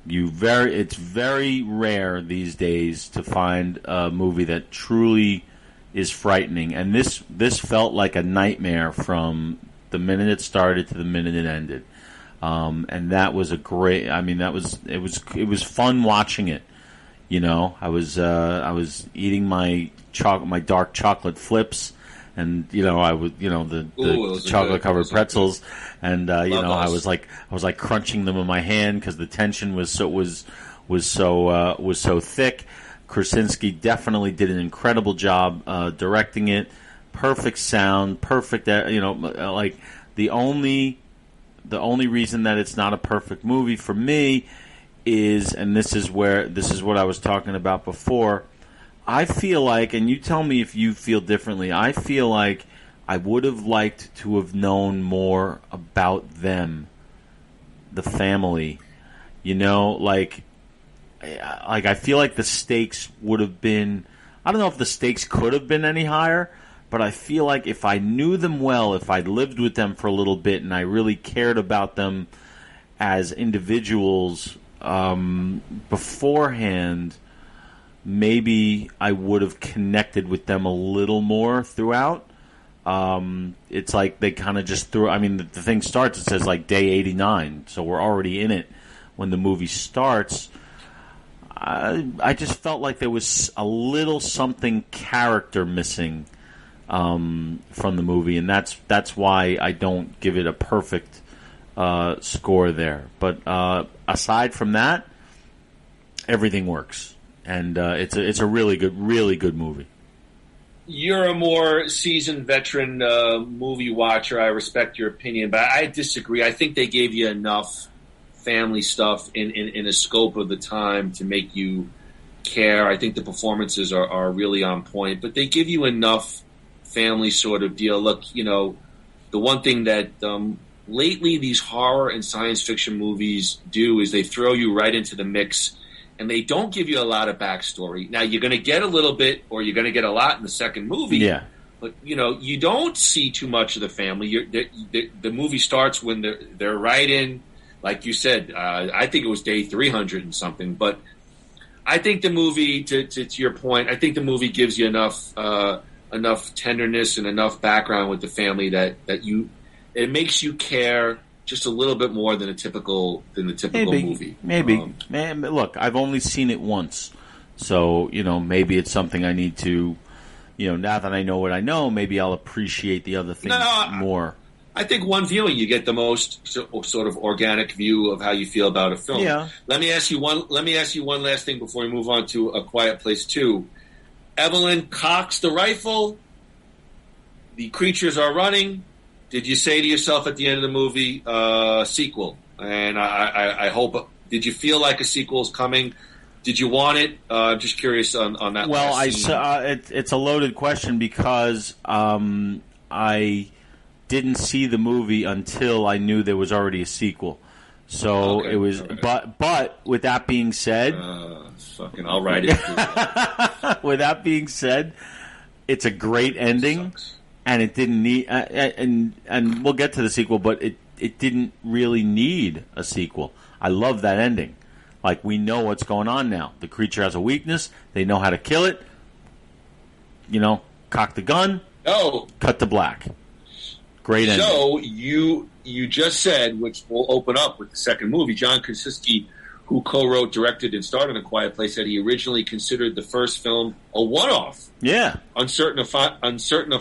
It's very rare these days to find a movie that truly is frightening, and this felt like a nightmare from the minute it started to the minute it ended. And that was a great. I mean, it was fun watching it. You know, I was eating my dark chocolate flips, and the chocolate covered pretzels, and I was like crunching them in my hand because the tension was so thick. Krasinski definitely did an incredible job directing it. Perfect sound, perfect. Like the only reason that it's not a perfect movie for me is, and this is what I was talking about before. I feel like, and you tell me if you feel differently, I feel like I would have liked to have known more about them, the family. Like I feel like the stakes would have been, I don't know if the stakes could have been any higher, but I feel like if I knew them well, if I lived with them for a little bit and I really cared about them as individuals beforehand, maybe I would have connected with them a little more throughout. It's like they kind of just threw. I mean, the thing starts. It says like day 89, so we're already in it when the movie starts. I just felt like there was a little something character missing from the movie, and that's why I don't give it a perfect score there. But aside from that, everything works. And it's a really good movie. You're a more seasoned veteran movie watcher. I respect your opinion, but I disagree. I think they gave you enough family stuff in a scope of the time to make you care. I think the performances are really on point, but they give you enough family sort of deal. Look, the one thing that lately these horror and science fiction movies do is they throw you right into the mix, and they don't give you a lot of backstory. Now, you're going to get a little bit, or you're going to get a lot in the second movie. Yeah. But, you don't see too much of the family. The movie starts when they're right in like you said, I think it was day 300 and something. But I think the movie, to your point, I think the movie gives you enough tenderness and enough background with the family that it makes you care just a little bit more than the typical movie. Maybe. Look, I've only seen it once, so maybe it's something I need to, now that I know what I know, maybe I'll appreciate the other things more. I think one viewing you get the most sort of organic view of how you feel about a film. Yeah. Let me ask you one last thing before we move on to A Quiet Place 2. Evelyn cocks the rifle. The creatures are running. Did you say to yourself at the end of the movie, sequel? And I hope. Did you feel like a sequel is coming? Did you want it? I'm just curious on that. Well, it's a loaded question because I didn't see the movie until I knew there was already a sequel. So okay, it was, right. But with that being said, fucking, I'll write it. With that being said, it's a great ending, and it didn't need, and we'll get to the sequel, but it didn't really need a sequel. I love that ending. Like, we know what's going on now. The creature has a weakness. They know how to kill it. Cock the gun. Oh, cut to black. Great ending. So you just said, which will open up with the second movie, John Krasinski, who co-wrote, directed, and starred in A Quiet Place, said he originally considered the first film a one-off. Yeah. Uncertain of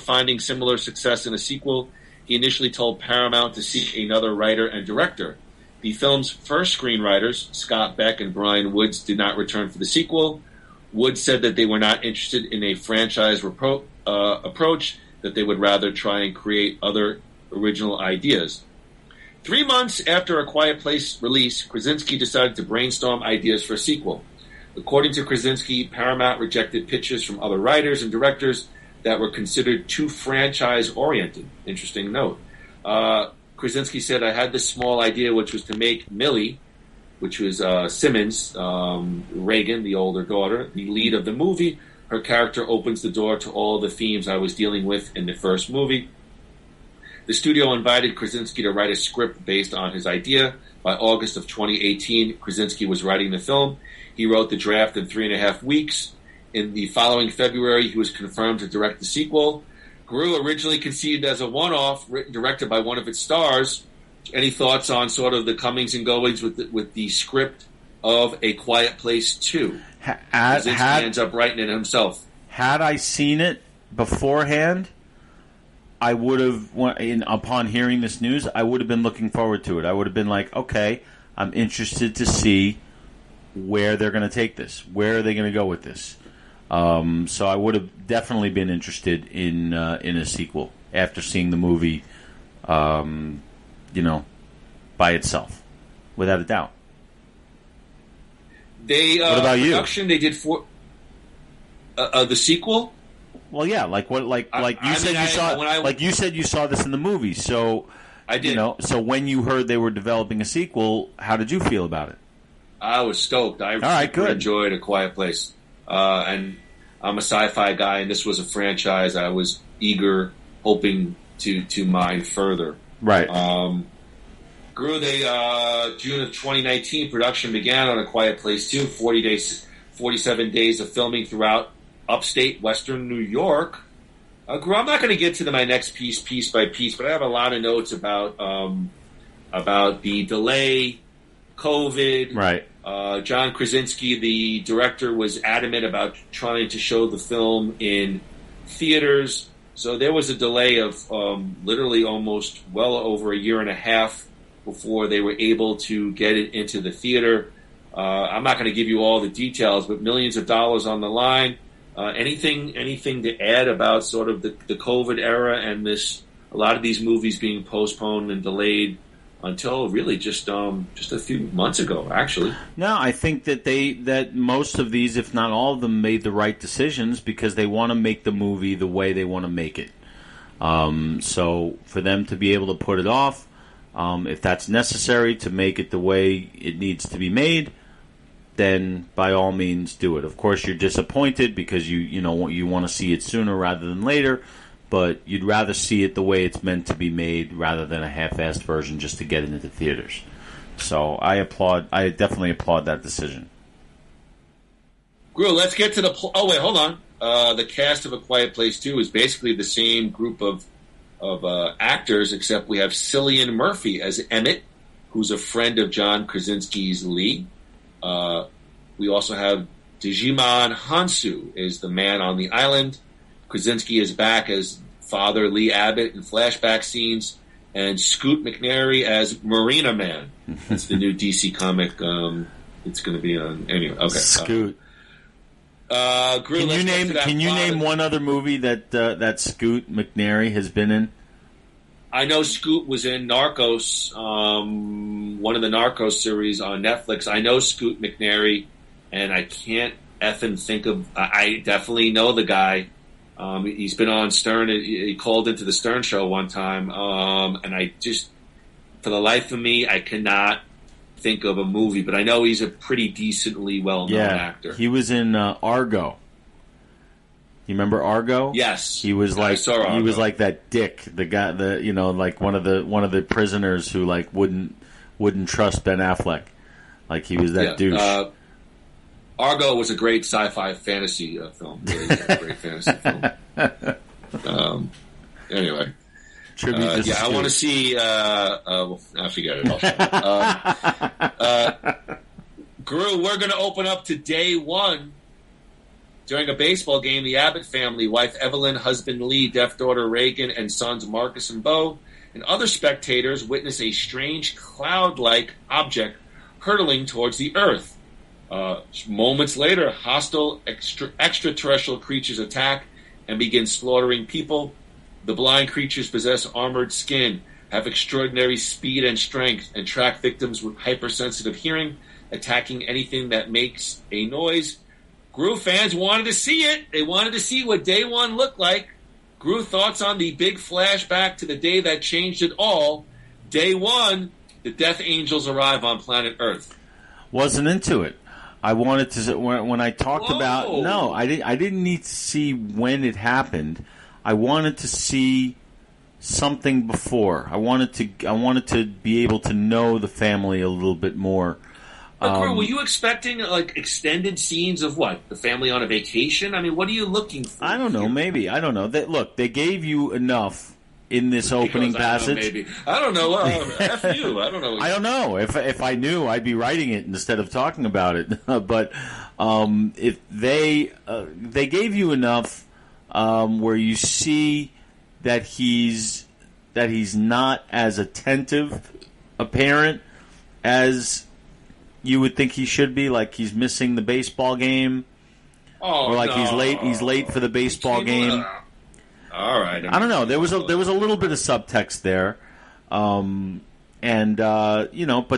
finding similar success in a sequel, he initially told Paramount to seek another writer and director. The film's first screenwriters, Scott Beck and Brian Woods, did not return for the sequel. Woods said that they were not interested in a franchise approach, that they would rather try and create other original ideas. 3 months after A Quiet Place release, Krasinski decided to brainstorm ideas for a sequel. According to Krasinski, Paramount rejected pitches from other writers and directors that were considered too franchise-oriented. Interesting note. Krasinski said, I had this small idea, which was to make Millie, which was Simmons, Reagan, the older daughter, the lead of the movie. Her character opens the door to all the themes I was dealing with in the first movie. The studio invited Krasinski to write a script based on his idea. By August of 2018, Krasinski was writing the film. He wrote the draft in 3.5 weeks. In the following February, he was confirmed to direct the sequel. Groo, originally conceived as a one-off, written directed by one of its stars. Any thoughts on sort of the comings and goings with the script of A Quiet Place 2? Krasinski ends up writing it himself. Had I seen it beforehand, I would have, upon hearing this news, I would have been looking forward to it. I would have been like, okay, I'm interested to see where they're going to take this. Where are they going to go with this? So I would have definitely been interested in a sequel after seeing the movie, by itself, without a doubt. What about production, you? They did the sequel. Well, yeah, you said you saw this in the movie, so I did. So when you heard they were developing a sequel, how did you feel about it? I was stoked. I enjoyed A Quiet Place, and I'm a sci-fi guy, and this was a franchise I was eager, hoping to mine further. Right. Groo, June of 2019, production began on A Quiet Place 2. 47 days of filming throughout upstate Western New York. Groo, I'm not going to get to my next piece by piece, but I have a lot of notes about the delay, COVID. Right. John Krasinski, the director, was adamant about trying to show the film in theaters. So there was a delay of literally almost well over a year and a half before they were able to get it into the theater. I'm not going to give you all the details, but millions of dollars on the line. Anything to add about sort of the COVID era and a lot of these movies being postponed and delayed until really just a few months ago, actually. No, I think that most of these, if not all of them, made the right decisions because they want to make the movie the way they want to make it. So for them to be able to put it off, if that's necessary to make it the way it needs to be made, then by all means do it. Of course, you're disappointed because you want to see it sooner rather than later, but you'd rather see it the way it's meant to be made rather than a half-assed version just to get it into theaters. So I definitely applaud that decision. Groo, let's get to the... oh, wait, hold on. The cast of A Quiet Place 2 is basically the same group of actors, except we have Cillian Murphy as Emmett, who's a friend of John Krasinski's Lee. We also have Digimon Hansu is the man on the island. Krasinski is back as Father Lee Abbott in flashback scenes. And Scoot McNairy as Marina Man. That's the new DC comic. It's going to be on... Anyway, okay. Scoot. Groo, can you name one other movie that Scoot McNairy has been in? I know Scoot was in Narcos, one of the Narcos series on Netflix. I know Scoot McNairy, and I can't effing think of... I definitely know the guy. He's been on Stern. He called into the Stern show one time, and I just, for the life of me, I cannot think of a movie. But I know he's a pretty decently well-known actor. He was in Argo. You remember Argo? Yes, he was like Argo. He was like that dick, the guy, like one of the prisoners who like wouldn't trust Ben Affleck. Like he was that douche. Argo was a great sci-fi fantasy film. Really a great fantasy film. Anyway. I want to see... I forget it. Groo, we're going to open up to day one. During a baseball game, the Abbott family, wife Evelyn, husband Lee, deaf daughter Reagan, and sons Marcus and Bo, and other spectators witness a strange cloud-like object hurtling towards the earth. Moments later, hostile extraterrestrial creatures attack and begin slaughtering people. The blind creatures possess armored skin, have extraordinary speed and strength, and track victims with hypersensitive hearing, attacking anything that makes a noise. Groo fans wanted to see it. They wanted to see what day one looked like. Groo, thoughts on the big flashback to the day that changed it all. Day one, the Death Angels arrive on planet Earth. Wasn't into it. I wanted to when I talked about I didn't need to see when it happened. I wanted to see something before. I wanted to be able to know the family a little bit more. Were you expecting like extended scenes of what? The family on a vacation? I mean, what are you looking for? I don't know. Maybe I don't know. They gave you enough in this opening passage. I don't know. F you. I don't know. I don't know. If I knew, I'd be writing it instead of talking about it. But if they gave you enough where you see that he's not as attentive a parent as you would think he should be. Like he's missing the baseball game, or like he's late for the baseball game. All right. I don't know. There was a little bit of subtext there, but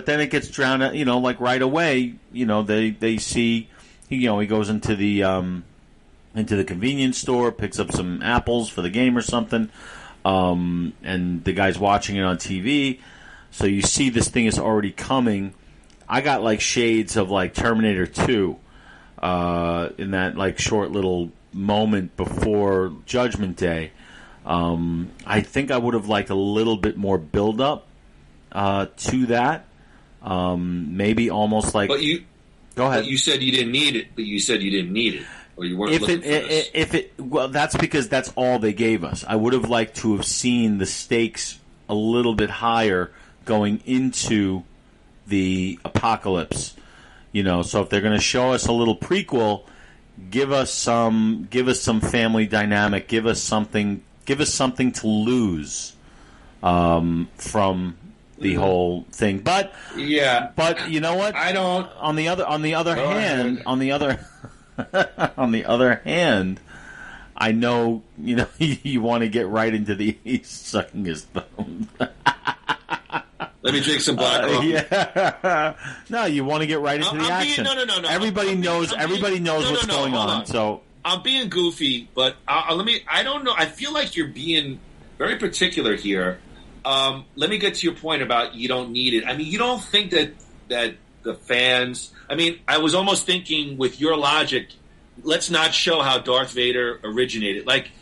then it gets drowned out. Like right away. They see. He goes into the convenience store, picks up some apples for the game or something, and the guy's watching it on TV. So you see this thing is already coming. I got like shades of like Terminator 2 in that like short little moment before Judgment Day. I think I would have liked a little bit more build up to that. Maybe almost like. But you go ahead. But you said you didn't need it. But you said you didn't need it, or you weren't looking for this. Well, that's because that's all they gave us. I would have liked to have seen the stakes a little bit higher going into the apocalypse. So if they're going to show us a little prequel, give us some family dynamic. Give us something to lose from the whole thing. But you know what? I don't. On the other hand, I know you want to get right into the he's sucking his thumb. Let me drink some black coffee. Yeah. No, you want to get right into the action. No. Everybody knows what's going on. So I'm being goofy, but I don't know. I feel like you're being very particular here. Let me get to your point about you don't need it. I mean, you don't think that the fans... I mean, I was almost thinking with your logic, let's not show how Darth Vader originated. Like,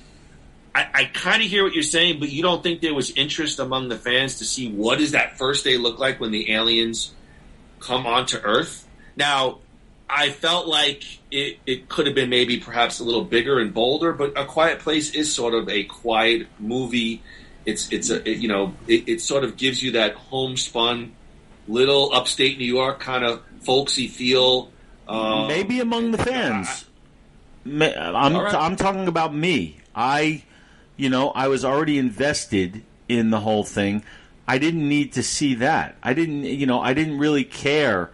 I kind of hear what you're saying, but you don't think there was interest among the fans to see what does that first day look like when the aliens come onto Earth. Now, I felt like it could have been maybe perhaps a little bigger and bolder, but A Quiet Place is sort of a quiet movie. It sort of gives you that homespun, little upstate New York kind of folksy feel. Maybe among the fans. I'm talking about me. I was already invested in the whole thing. I didn't need to see that. I didn't really care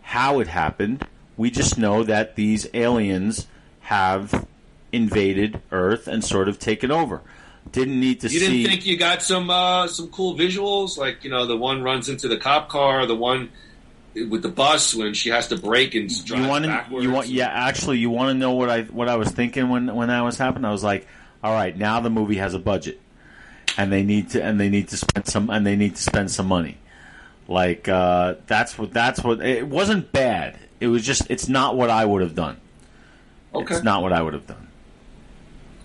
how it happened. We just know that these aliens have invaded Earth and sort of taken over. Didn't need to see. You didn't think you got some cool visuals, like the one runs into the cop car, the one with the bus when she has to brake and drive backwards. You want to know what I was thinking when that was happening? I was like, all right, now the movie has a budget, and they need to spend some money. Like that's what it wasn't bad. It was just it's not what I would have done. Okay. It's not what I would have done.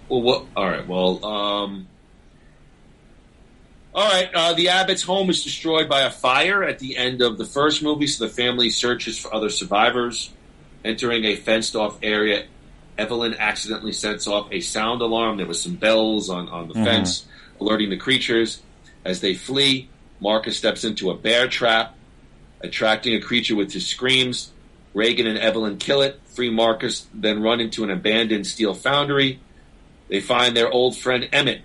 Well, what? All right. Well, all right. The Abbott's home is destroyed by a fire at the end of the first movie, so the family searches for other survivors. Entering a fenced-off area, Evelyn accidentally sets off a sound alarm. There was some bells on the fence, alerting the creatures. As they flee, Marcus steps into a bear trap, attracting a creature with his screams. Reagan and Evelyn kill it, free Marcus, then run into an abandoned steel foundry. They find their old friend Emmett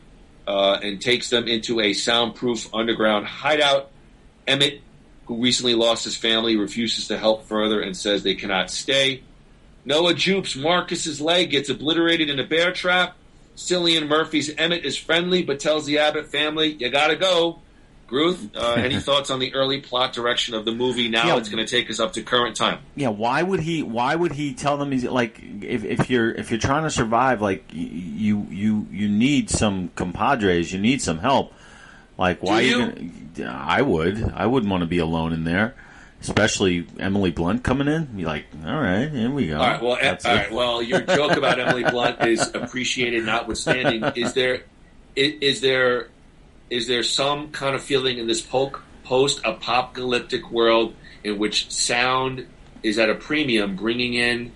and takes them into a soundproof underground hideout. Emmett, who recently lost his family, refuses to help further and says they cannot stay. Noah jupes Marcus's leg, gets obliterated in a bear trap. Cillian Murphy's Emmett is friendly but tells the Abbott family, you gotta go. Gruth, any thoughts on the early plot direction of the movie? Now it's going to take us up to current time. Yeah, why would he tell them he's like if you're trying to survive, like you need some compadres, you need some help. Like why I wouldn't want to be alone in there, especially Emily Blunt coming in. Be like, all right, here we go. All right, well, your joke about Emily Blunt is appreciated, notwithstanding. Is there some kind of feeling in this post-apocalyptic world in which sound is at a premium, bringing in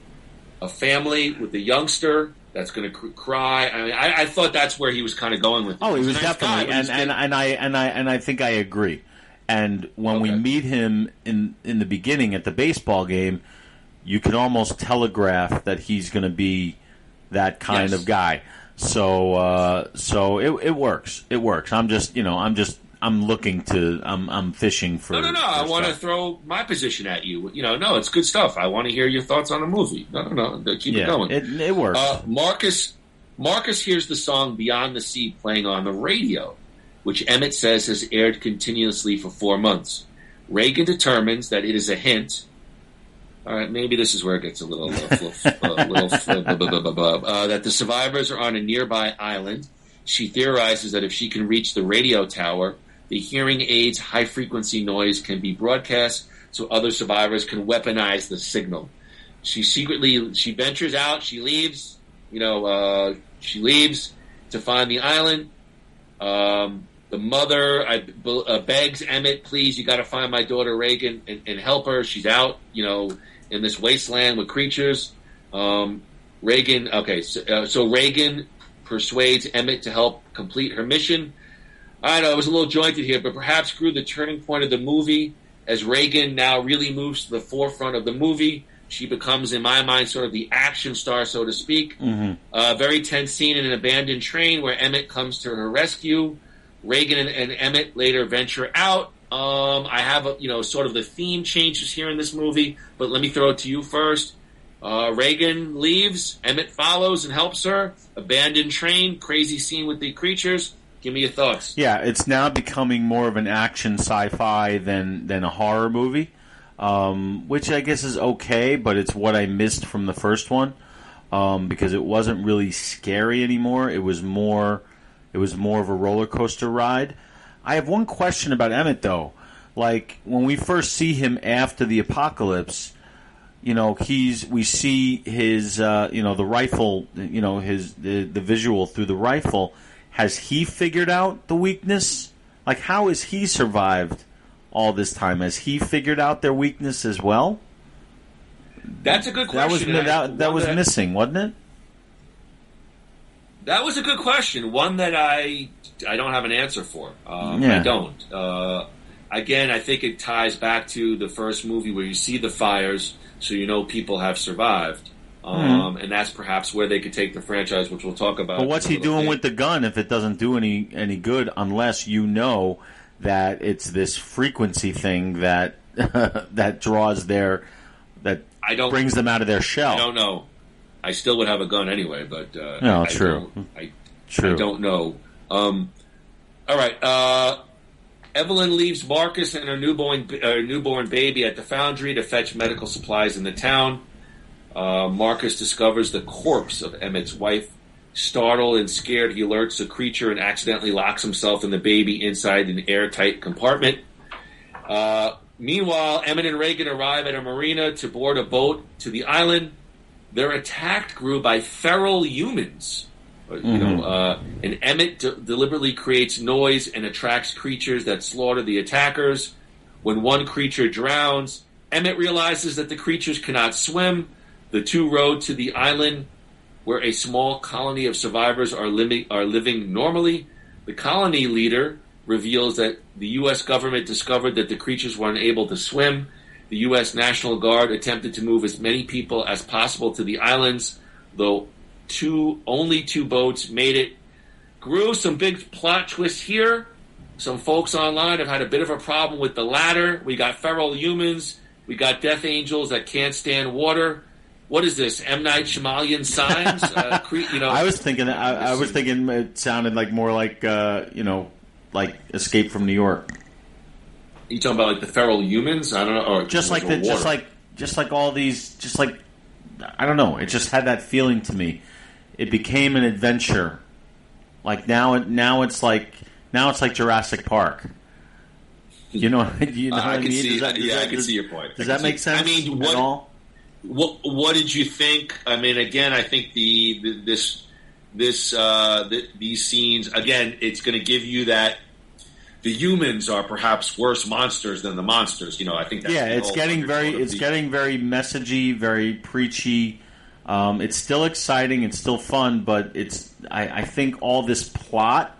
a family with a youngster that's going to cry? I mean, I thought that's where he was kind of going with it. Oh, he was definitely, and I think I agree. And when we meet him in the beginning at the baseball game, you can almost telegraph that he's going to be that kind of guy. So it works. It works. I'm fishing for. No. I want to throw my position at you. No, it's good stuff. I want to hear your thoughts on the movie. No. Keep it going. It works. Marcus hears the song "Beyond the Sea" playing on the radio, which Emmett says has aired continuously for 4 months. Reagan determines that it is a hint. All right, maybe this is where it gets a little that the survivors are on a nearby island. She theorizes that if she can reach the radio tower, the hearing aid's high-frequency noise can be broadcast so other survivors can weaponize the signal. She ventures out, she leaves to find the island. The mother begs Emmett, please, you got to find my daughter Reagan and help her. She's out, in this wasteland with creatures. Reagan persuades Emmett to help complete her mission. I know it was a little jointed here, but perhaps grew the turning point of the movie as Reagan now really moves to the forefront of the movie. She becomes, in my mind, sort of the action star, so to speak. Mm-hmm. Very tense scene in an abandoned train where Emmett comes to her rescue. Reagan and Emmett later venture out. I have sort of the theme changes here in this movie, but let me throw it to you first. Reagan leaves, Emmett follows and helps her. Abandoned train, crazy scene with the creatures. Give me your thoughts. Yeah, it's now becoming more of an action sci-fi than a horror movie, which I guess is okay, but it's what I missed from the first one, because it wasn't really scary anymore. It was more of a roller coaster ride. I have one question about Emmett, though. Like, when we first see him after the apocalypse, we see his, the rifle, the visual through the rifle. Has he figured out the weakness? Like, how has he survived all this time? Has he figured out their weakness as well? That's a good question. That was missing, wasn't it? That was a good question. One that I don't have an answer for. I don't. Again, I think it ties back to the first movie where you see the fires, so you know people have survived. And that's perhaps where they could take the franchise, which we'll talk about. But what's he doing with the gun if it doesn't do any good unless you know that it's this frequency thing that that draws brings them out of their shell? I don't know. I still would have a gun anyway, but true. I don't know. All right. Evelyn leaves Marcus and her newborn baby at the foundry to fetch medical supplies in the town. Marcus discovers the corpse of Emmett's wife. Startled and scared, he alerts the creature and accidentally locks himself and the baby inside an airtight compartment. Meanwhile, Emmett and Reagan arrive at a marina to board a boat to the island. They're attacked, Groo, by feral humans. And Emmett deliberately creates noise and attracts creatures that slaughter the attackers. When one creature drowns, Emmett realizes that the creatures cannot swim. The two rode to the island where a small colony of survivors are living normally. The colony leader reveals that the U.S. government discovered that the creatures were unable to swim. The U.S. National Guard attempted to move as many people as possible to the islands, though only two boats made it. Groo, some big plot twists here. Some folks online have had a bit of a problem with the latter. We got feral humans. We got death angels that can't stand water. What is this? M. Night Shyamalan signs? I was thinking. I was thinking it sounded like more like like Escape from New York. You talking about like the feral humans? I don't know. Or just like all these. Just like I don't know. It just had that feeling to me. It became an adventure. Like now it's like Jurassic Park. You know what I mean? I can see your point. Does that make sense? I mean, at all? What did you think? I mean, again, I think these scenes again, it's going to give you that the humans are perhaps worse monsters than the monsters. I think that's it's getting very messagey, very preachy. It's still exciting, it's still fun, but I think all this plot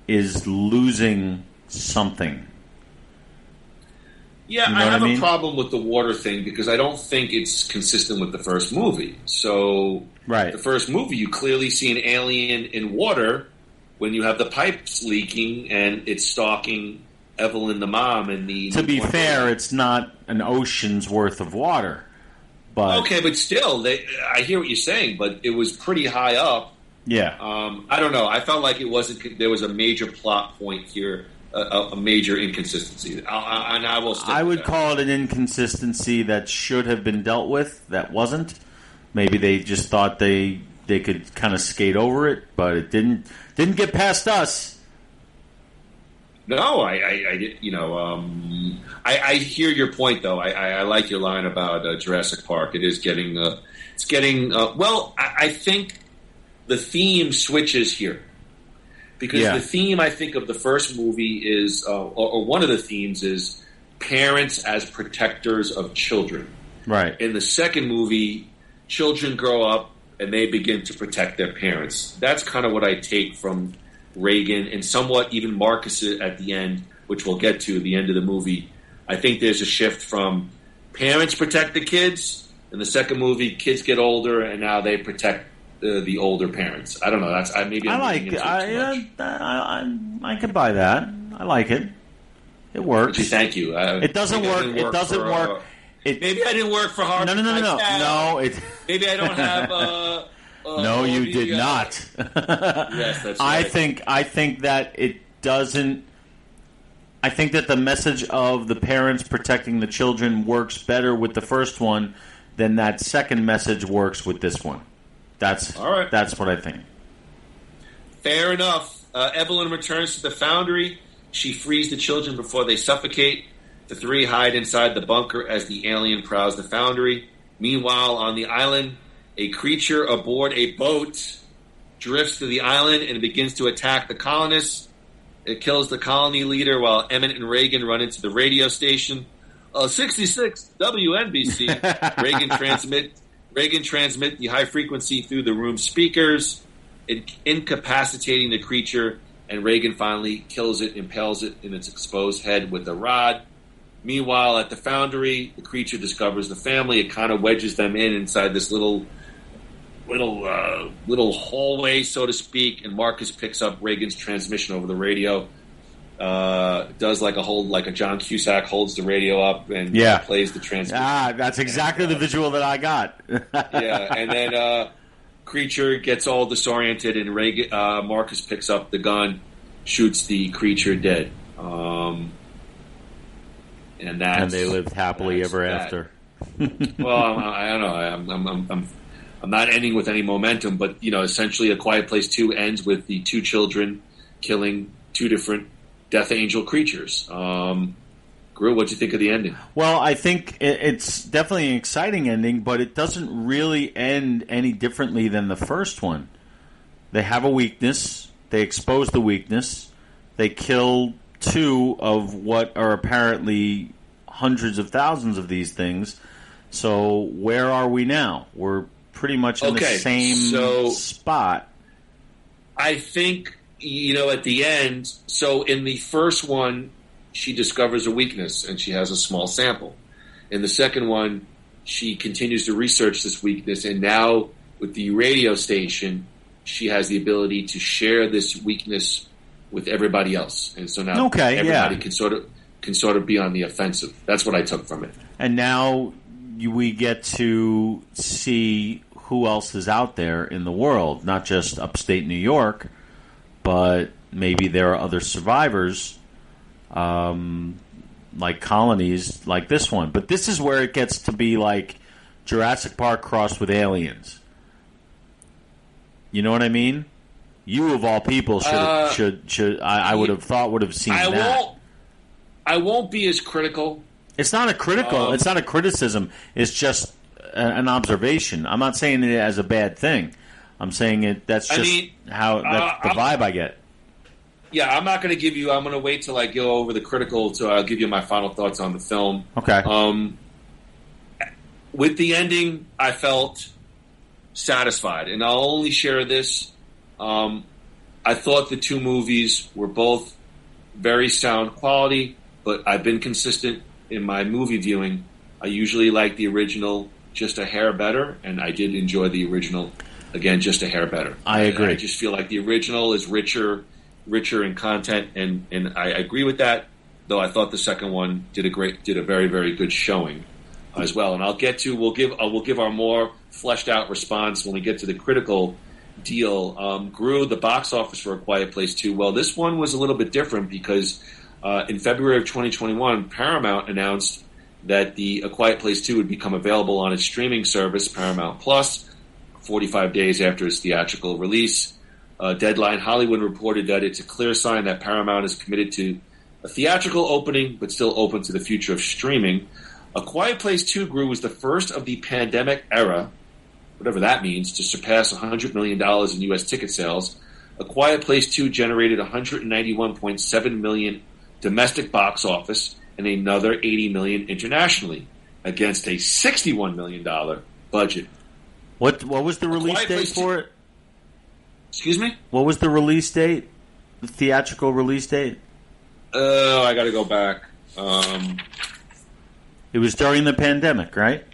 is losing something. Yeah, I have a problem with the water thing because I don't think it's consistent with the first movie. So, the first movie, you clearly see an alien in water when you have the pipes leaking and it's stalking Evelyn, the mom, and the. To be fair, it's not an ocean's worth of water, but okay, but still, I hear what you're saying, but it was pretty high up. Yeah, I don't know. I felt like it wasn't. There was a major plot point here. A major inconsistency, and I will. I would call it an inconsistency that should have been dealt with. That wasn't. Maybe they just thought they could kind of skate over it, but it didn't get past us. No, I hear your point though. I like your line about Jurassic Park. It is getting. Well, I think the theme switches here. Because the theme, I think, of the first movie is, or one of the themes is parents as protectors of children. Right. In the second movie, children grow up and they begin to protect their parents. That's kind of what I take from Reagan and somewhat even Marcus at the end, which we'll get to at the end of the movie. I think there's a shift from parents protect the kids. In the second movie, kids get older and now they protect the older parents. I don't know. That's maybe I'm I could buy that. I like it. It works. Thank you. It doesn't work. It doesn't work. Maybe I didn't work for hard. No. Maybe I don't have. No, you did not. Yes, that's right. I think that it doesn't. I think that the message of the parents protecting the children works better with the first one than that second message works with this one. That's all right. That's what I think. Fair enough. Evelyn returns to the foundry. She frees the children before they suffocate. The three hide inside the bunker as the alien prowls the foundry. Meanwhile, on the island, a creature aboard a boat drifts to the island and begins to attack the colonists. It kills the colony leader while Emmett and Reagan run into the radio station. 66 WNBC. Reagan transmit the high frequency through the room speakers, incapacitating the creature, and Reagan finally kills it, impales it in its exposed head with a rod. Meanwhile, at the foundry, the creature discovers the family. It kind of wedges them inside this little hallway, so to speak, and Marcus picks up Reagan's transmission over the radio. Does like a John Cusack holds the radio up and plays the transmission. That's exactly the visual that I got. Yeah, and then creature gets all disoriented, and Marcus picks up the gun, shoots the creature dead. And they lived happily ever after. Well, I don't know. I'm not ending with any momentum, but essentially, A Quiet Place 2 ends with the two children killing two different Death Angel creatures. Groo, what'd you think of the ending? Well, I think it's definitely an exciting ending, but it doesn't really end any differently than the first one. They have a weakness. They expose the weakness. They kill two of what are apparently hundreds of thousands of these things. So where are we now? We're pretty much in the same spot. I think, at the end, so in the first one, she discovers a weakness and she has a small sample. In the second one, she continues to research this weakness, and now with the radio station, she has the ability to share this weakness with everybody else, and so now everybody can sort of be on the offensive. That's what I took from it. And now we get to see who else is out there in the world, not just upstate New York, but maybe there are other survivors, like colonies like this one. But this is where it gets to be like Jurassic Park crossed with aliens. You know what I mean? You of all people should I would have thought would have seen that. I won't be as critical. It's not a critical. It's not a criticism. It's just an observation. I'm not saying it as a bad thing. I'm saying it. That's just that's the vibe I get. Yeah, I'm not going to give you. I'm going to wait till I go over the critical. So I'll give you my final thoughts on the film. Okay. With the ending, I felt satisfied, and I'll only share this. I thought the two movies were both very sound quality, but I've been consistent in my movie viewing. I usually like the original just a hair better, and I did enjoy the original, again, just a hair better. I agree. I just feel like the original is richer in content, and I agree with that, though I thought the second one did a very, very good showing as well. And we'll give our more fleshed out response when we get to the critical deal. Groo, the box office for A Quiet Place 2. Well, this one was a little bit different because in February of 2021, Paramount announced that the A Quiet Place 2 would become available on its streaming service, Paramount Plus, 45 days after its theatrical release. Deadline Hollywood reported that it's a clear sign that Paramount is committed to a theatrical opening, but still open to the future of streaming. A Quiet Place 2, Groo, was the first of the pandemic era, whatever that means, to surpass $100 million in U.S. ticket sales. A Quiet Place 2 generated $191.7 million domestic box office and another $80 million internationally against a $61 million budget. What was the release date for it? Excuse me? What was the release date? The theatrical release date? I got to go back. It was during the pandemic, right?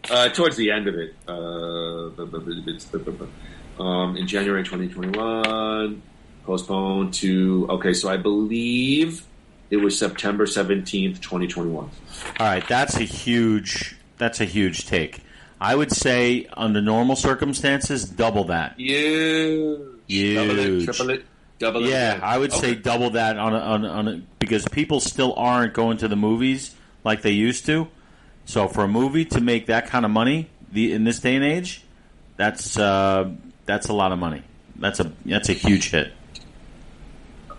Towards the end of it. In January 2021, postponed to... Okay, so I believe it was September 17th, 2021. All right, that's a huge take. I would say, under normal circumstances, double that. Huge. Double it, triple it, double it. Yeah, I would say double that on a, because people still aren't going to the movies like they used to. So for a movie to make that kind of money in this day and age, that's a lot of money. That's a huge hit.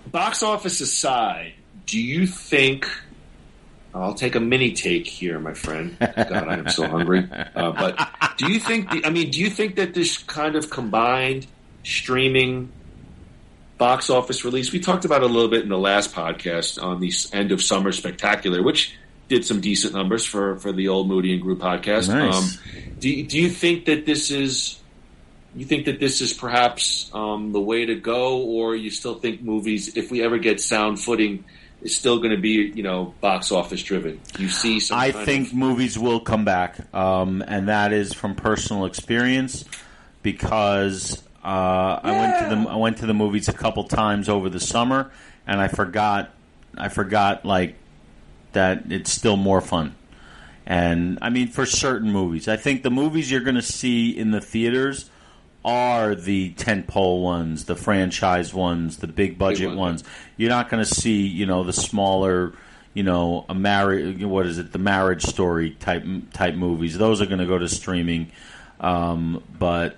Box office aside, do you think? I'll take a mini take here, my friend. God, I am so hungry. But do you think? Do you think that this kind of combined streaming box office release. We talked about it a little bit in the last podcast on the end of summer spectacular, which did some decent numbers for the old Moody and Groo podcast. Nice. Do you think that this is? You think that this is perhaps the way to go, or you still think movies, if we ever get sound footing, is still going to be box office driven? You see some. I think movies will come back, and that is from personal experience because I went to the movies a couple times over the summer, and I forgot like that it's still more fun. And I mean, for certain movies, I think the movies you're going to see in the theaters are the tentpole ones, the franchise ones, the big budget ones. You're not going to see, the smaller, the Marriage Story type movies. Those are going to go to streaming. But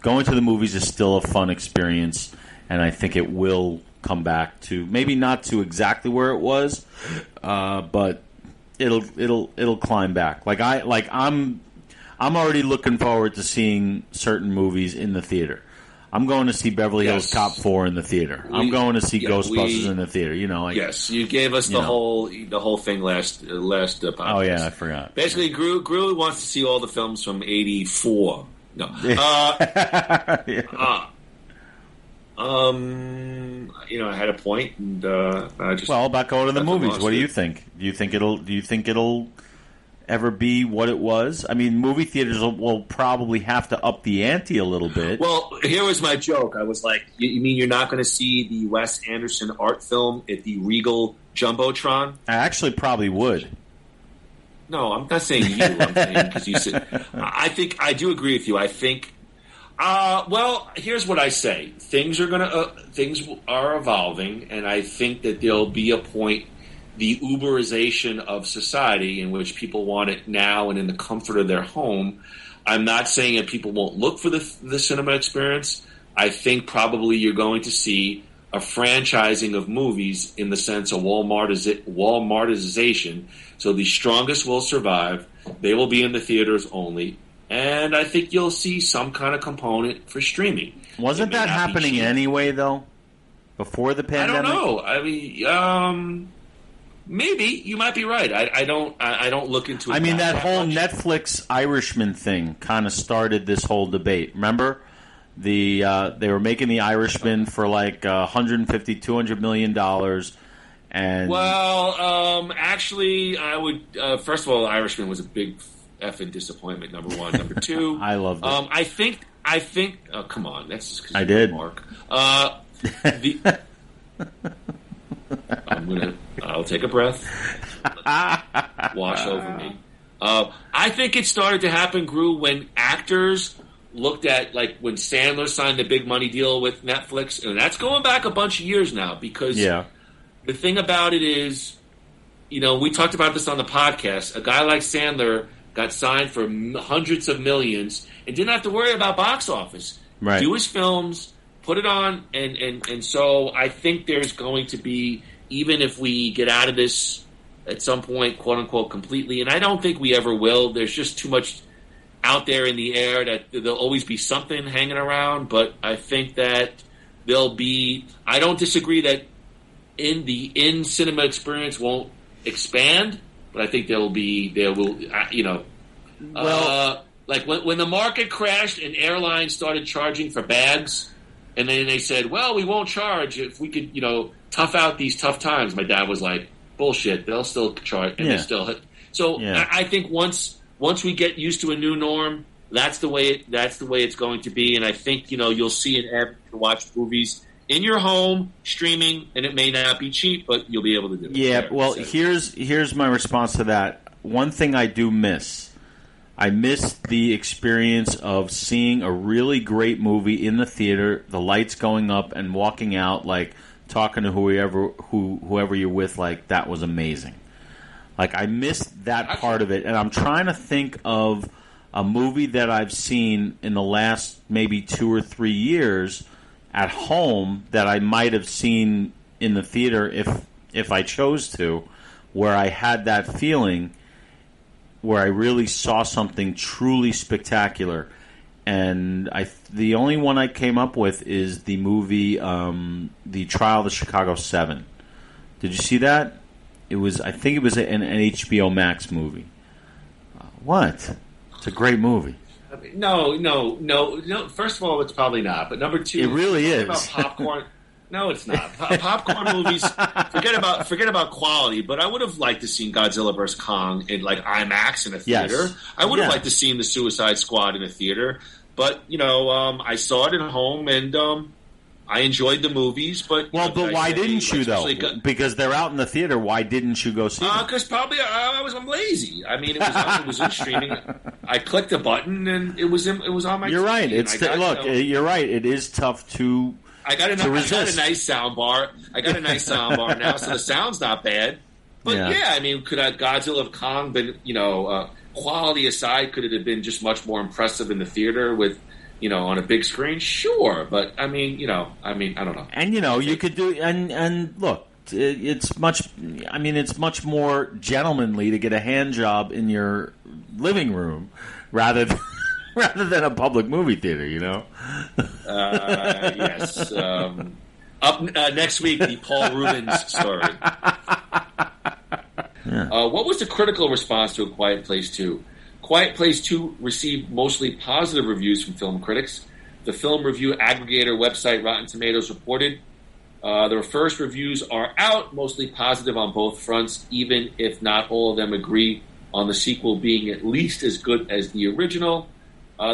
going to the movies is still a fun experience, and I think it will come back to maybe not to exactly where it was, but it'll climb back. I'm already looking forward to seeing certain movies in the theater. I'm going to see Beverly Hills Cop 4 in the theater. I'm going to see Ghostbusters in the theater. Yes, you gave us the whole thing last podcast. Oh yeah, I forgot. Basically, Groo wants to see all the films from '84. No. I had a point, and I just about going to the movies. What do you think? Do you think it'll ever be what it was? I mean, movie theaters will probably have to up the ante a little bit. Well, here was my joke. I was like, you mean you're not going to see the Wes Anderson art film at the Regal Jumbotron? I actually probably would. No, I'm not saying you. I'm saying because you said. I do agree with you. I think. Well, here's what I say. Things are evolving, and I think that there'll be a point. The Uberization of society in which people want it now and in the comfort of their home. I'm not saying that people won't look for the cinema experience. I think probably you're going to see a franchising of movies in the sense of Walmartization. So the strongest will survive. They will be in the theaters only. And I think you'll see some kind of component for streaming. Wasn't that happening anyway, though? Before the pandemic? I don't know. I mean, maybe you might be right. I don't look into it. I mean, that whole Netflix Irishman thing kind of started this whole debate. Remember, they were making the Irishman for like $150-200 million, and actually, I would first of all, Irishman was a big effing disappointment. Number one, number two, I loved it. I think. Oh, come on, that's just because I did, Mark. I'll take a breath. Wash over me. I think it started to happen, Groo, when actors looked at, like, when Sandler signed the big money deal with Netflix, and that's going back a bunch of years now, because the thing about it is, we talked about this on the podcast, a guy like Sandler got signed for hundreds of millions and didn't have to worry about box office. Right. Do his films, put it on, and so I think there's going to be, even if we get out of this at some point, quote unquote, completely, and I don't think we ever will. There's just too much out there in the air that there'll always be something hanging around. But I think that there'll be. I don't disagree that in cinema experience won't expand, but I think there will. Like when the market crashed and airlines started charging for bags. And then they said, well, we won't charge if we could, tough out these tough times. My dad was like, bullshit, they'll still charge. And they still hit. So I think once we get used to a new norm, that's the way it's going to be. And I think, you'll see an app to watch movies in your home, streaming, and it may not be cheap, but you'll be able to do it. Yeah, well, here's my response to that. One thing I do miss. I missed the experience of seeing a really great movie in the theater, the lights going up, and walking out, like, talking to whoever you're with, like, that was amazing. Like, I missed that part of it, and I'm trying to think of a movie that I've seen in the last maybe 2 or 3 years at home that I might have seen in the theater if I chose to, where I had that feeling where I really saw something truly spectacular. and the only one I came up with is the movie, The Trial of the Chicago 7. Did you see that? I think it was an HBO Max movie. What? It's a great movie. I mean, no. First of all, it's probably not. But number two, it really is. About popcorn. No, it's not. Popcorn movies. Forget about quality. But I would have liked to see Godzilla vs Kong in like IMAX in a theater. Yes. I would have liked to see the Suicide Squad in a theater. But I saw it at home and I enjoyed the movies. But why didn't you though? Because they're out in the theater. Why didn't you go see them? Because probably I'm lazy. I mean, it was in streaming. I clicked a button and it was on my. You're right. You're right. It is tough to. I got a nice sound bar. Now, so the sound's not bad. But I mean, could Godzilla of Kong been, quality aside, could it have been just much more impressive in the theater with, on a big screen? Sure, but I mean, I don't know. And you could do and look, it's much more gentlemanly to get a hand job in your living room rather than a public movie theater, Yes. Up next week, the Paul Rubens story. Yeah. What was the critical response to A Quiet Place 2? Quiet Place 2 received mostly positive reviews from film critics. The film review aggregator website Rotten Tomatoes reported their first reviews are out, mostly positive on both fronts, even if not all of them agree on the sequel being at least as good as the original.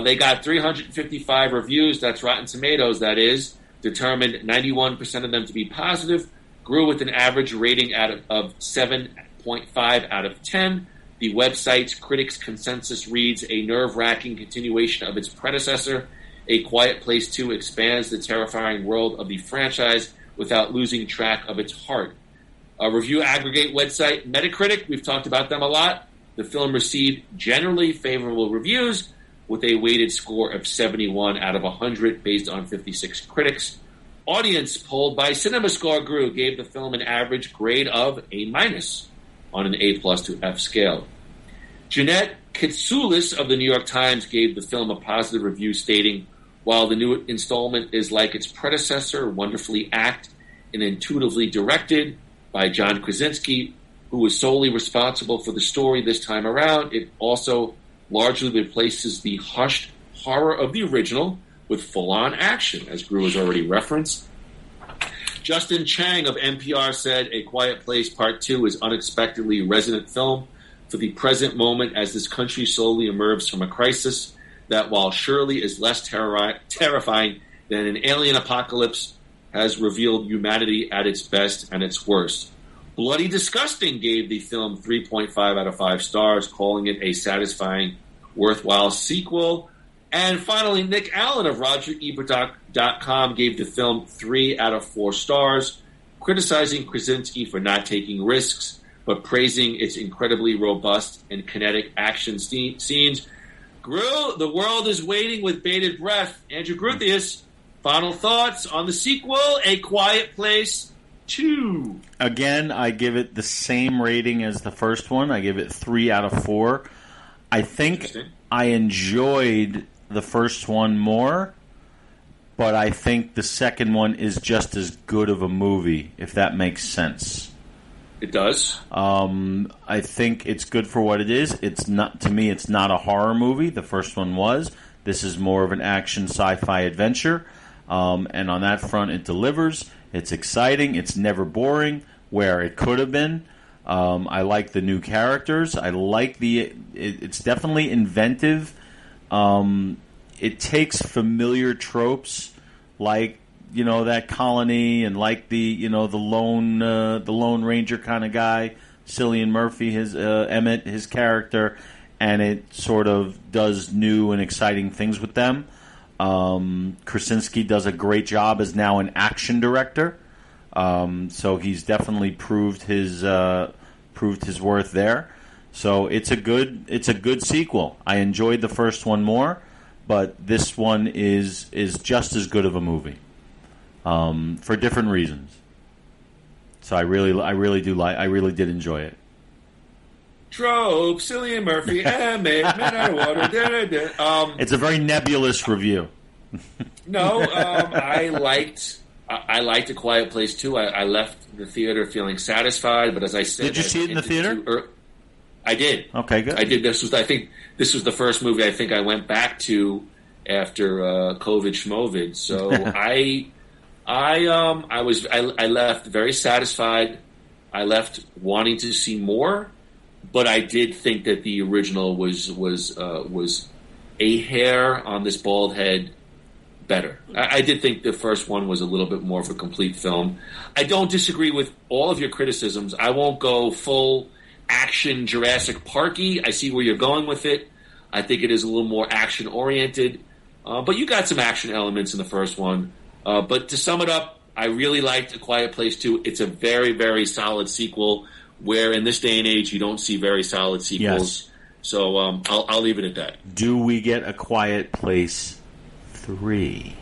They got 355 reviews, that's Rotten Tomatoes, that is, determined 91% of them to be positive, grew with an average rating of 7.5 out of 10. The website's critics' consensus reads, a nerve-wracking continuation of its predecessor. A Quiet Place 2 expands the terrifying world of the franchise without losing track of its heart. A review aggregate website, Metacritic, we've talked about them a lot. The film received generally favorable reviews, with a weighted score of 71 out of 100 based on 56 critics. Audience polled by CinemaScore Groo gave the film an average grade of A- on an A+ to F scale. Jeanette Kitsoulis of the New York Times gave the film a positive review, stating, while the new installment is like its predecessor, wonderfully acted and intuitively directed by John Krasinski, who was solely responsible for the story this time around, it also largely replaces the hushed horror of the original with full-on action, as Groo has already referenced. Justin Chang of NPR said, A Quiet Place Part 2 is unexpectedly resonant film for the present moment as this country slowly emerges from a crisis that, while surely is less terrifying than an alien apocalypse, has revealed humanity at its best and its worst. Bloody Disgusting gave the film 3.5 out of 5 stars, calling it a satisfying, worthwhile sequel. And finally, Nick Allen of RogerEbert.com gave the film 3 out of 4 stars, criticizing Krasinski for not taking risks, but praising its incredibly robust and kinetic action scenes. Groo, the world is waiting with bated breath. Andrew Gruthius, final thoughts on the sequel, A Quiet Place 2. Again, I give it the same rating as the first one. I give it 3 out of 4. I think I enjoyed the first one more, but I think the second one is just as good of a movie, if that makes sense. It does. I think it's good for what it is. It's not, to me, it's not a horror movie. The first one was. This is more of an action sci-fi adventure. And on that front, it delivers. It's exciting. It's never boring, where it could have been. I like the new characters. I like it's definitely inventive. It takes familiar tropes like, that colony, and like the Lone Ranger kind of guy, Cillian Murphy, his Emmett, his character, and it sort of does new and exciting things with them. Krasinski does a great job as now an action director, so he's definitely proved his worth there. So it's a good sequel. I enjoyed the first one more, but this one is just as good of a movie, for different reasons. So I really did enjoy it. drove Cillian Murphy and made men out of water. It's a very nebulous review. No, I liked A Quiet Place too. I left the theater feeling satisfied, but as I said, did you see it in the theater? I did. Okay, good. I did. I think this was the first movie I think I went back to after COVID schmovid. So I left very satisfied. I left wanting to see more, but I did think that the original was a hair on this bald head better. I did think the first one was a little bit more of a complete film. I don't disagree with all of your criticisms. I won't go full action Jurassic Parky. I see where you're going with it. I think it is a little more action oriented, but you got some action elements in the first one. But to sum it up, I really liked A Quiet Place 2. It's a very, very solid sequel, where in this day and age you don't see very solid sequels. Yes. So I'll leave it at that. Do we get A Quiet Place 3?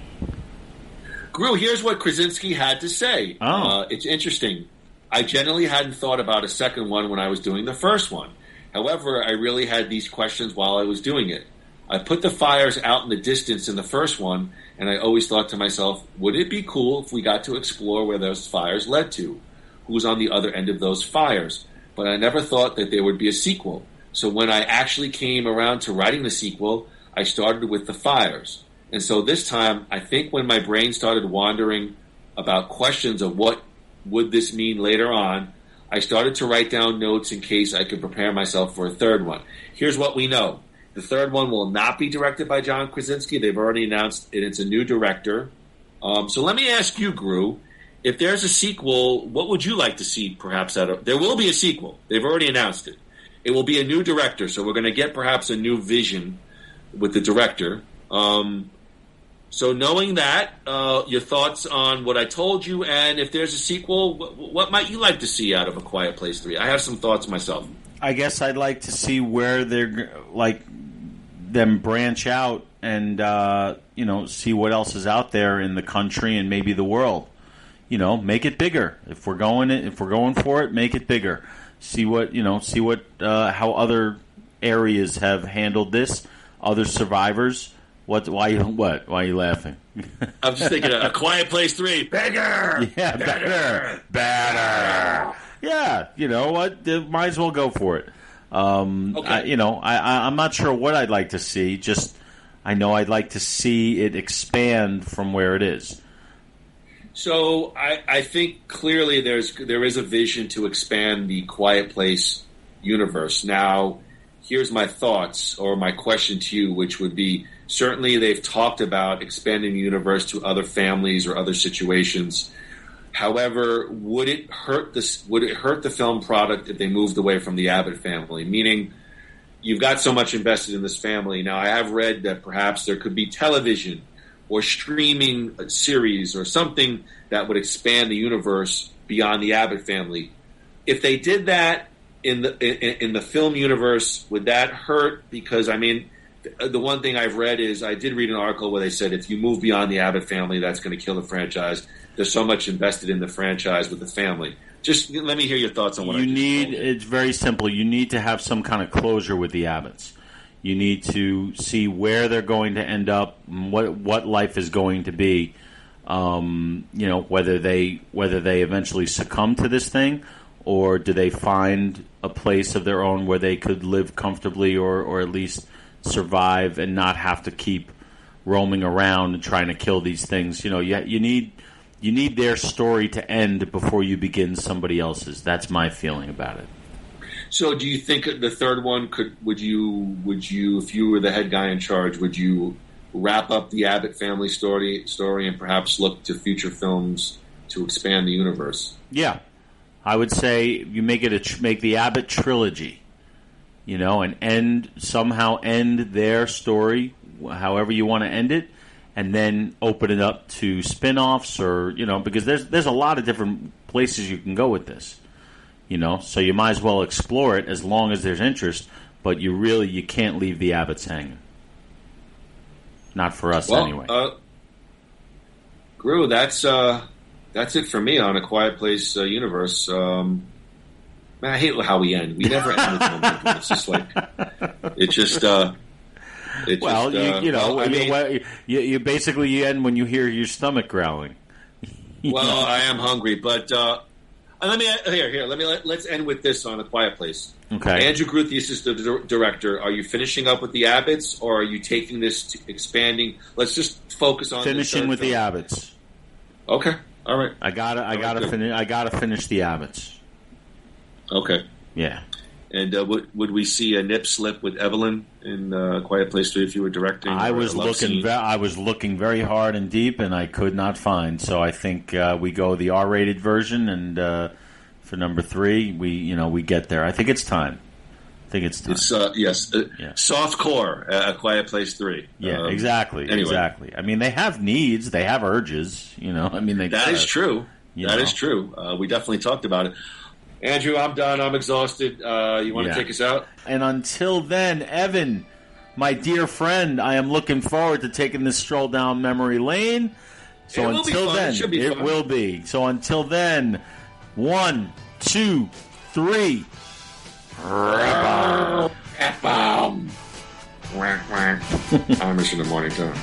Gru, here's what Krasinski had to say. It's interesting. I generally hadn't thought about a second one when I was doing the first one. However, I really had these questions while I was doing it. I put the fires out in the distance in the first one, and I always thought to myself, would it be cool if we got to explore where those fires led to? Who's on the other end of those fires? But I never thought that there would be a sequel. So when I actually came around to writing the sequel, I started with the fires. And so this time, I think when my brain started wandering about questions of what would this mean later on, I started to write down notes in case I could prepare myself for a third one. Here's what we know. The third one will not be directed by John Krasinski. They've already announced it. It's a new director. So let me ask you, Gru, if there's a sequel, what would you like to see perhaps out of... There will be a sequel. They've already announced it. It will be a new director, so we're going to get perhaps a new vision with the director. So knowing that, your thoughts on what I told you, and if there's a sequel, what might you like to see out of A Quiet Place 3? I have some thoughts myself. I guess I'd like to see where they're them branch out and see what else is out there in the country and maybe the world. Make it bigger. If we're going for it, make it bigger. See what how other areas have handled this, other survivors. Why are you laughing? I'm just thinking A Quiet Place 3, bigger. Yeah, better. Yeah, you know what? Might as well go for it. Okay. I'm not sure what I'd like to see. Just I know I'd like to see it expand from where it is. So I think clearly there is a vision to expand the Quiet Place universe. Now, here's my thoughts or my question to you, which would be, certainly they've talked about expanding the universe to other families or other situations. However, would it hurt the film product if they moved away from the Abbott family? Meaning, you've got so much invested in this family. Now, I have read that perhaps there could be television or streaming series or something that would expand the universe beyond the Abbott family. If they did that in the film universe, would that hurt? Because, I mean, the one thing I've read is, I did read an article where they said if you move beyond the Abbott family, that's going to kill the franchise. There's so much invested in the franchise with the family. Just let me hear your thoughts on what you need. It's very simple. You need to have some kind of closure with the Abbotts. You need to see where they're going to end up, what life is going to be. Whether they eventually succumb to this thing, or do they find a place of their own where they could live comfortably, or at least survive and not have to keep roaming around and trying to kill these things. You need their story to end before you begin somebody else's. That's my feeling about it. So do you think the third one would you, if you were the head guy in charge, would you wrap up the Abbott family story and perhaps look to future films to expand the universe? Yeah. I would say you make the Abbott trilogy, and somehow end their story however you want to end it, and then open it up to spin-offs or, because there's a lot of different places you can go with this. So you might as well explore it as long as there's interest, but you can't leave the Abbotts hanging. Not for us, anyway. Gru, that's it for me on A Quiet Place universe. Man, I hate how we end. We never end with momentum. It's just like you basically you end when you hear your stomach growling. Well, I am hungry, but let's end with this on A Quiet Place. Okay, Andrew Groo, the assistant director. Are you finishing up with the Abbotts, or are you taking this to expanding? Let's just focus on finishing with the Abbotts. Okay, all right. I gotta finish the Abbotts. Okay. Yeah. And would we see a nip slip with Evelyn in Quiet Place 3 if you were directing? I was looking very hard and deep, and I could not find. So I think we go the R-rated version, and for number 3, we get there. I think it's time. It's soft core. A Quiet Place 3. Yeah, exactly. Anyway. Exactly. I mean, they have needs, they have urges. That is true. That is true. We definitely talked about it. Andrew, I'm done. I'm exhausted. You want to take us out? And until then, Evan, my dear friend, I am looking forward to taking this stroll down memory lane. So until then, it will be. So until then, 1, 2, 3. F-bomb. I'm missing the morning time.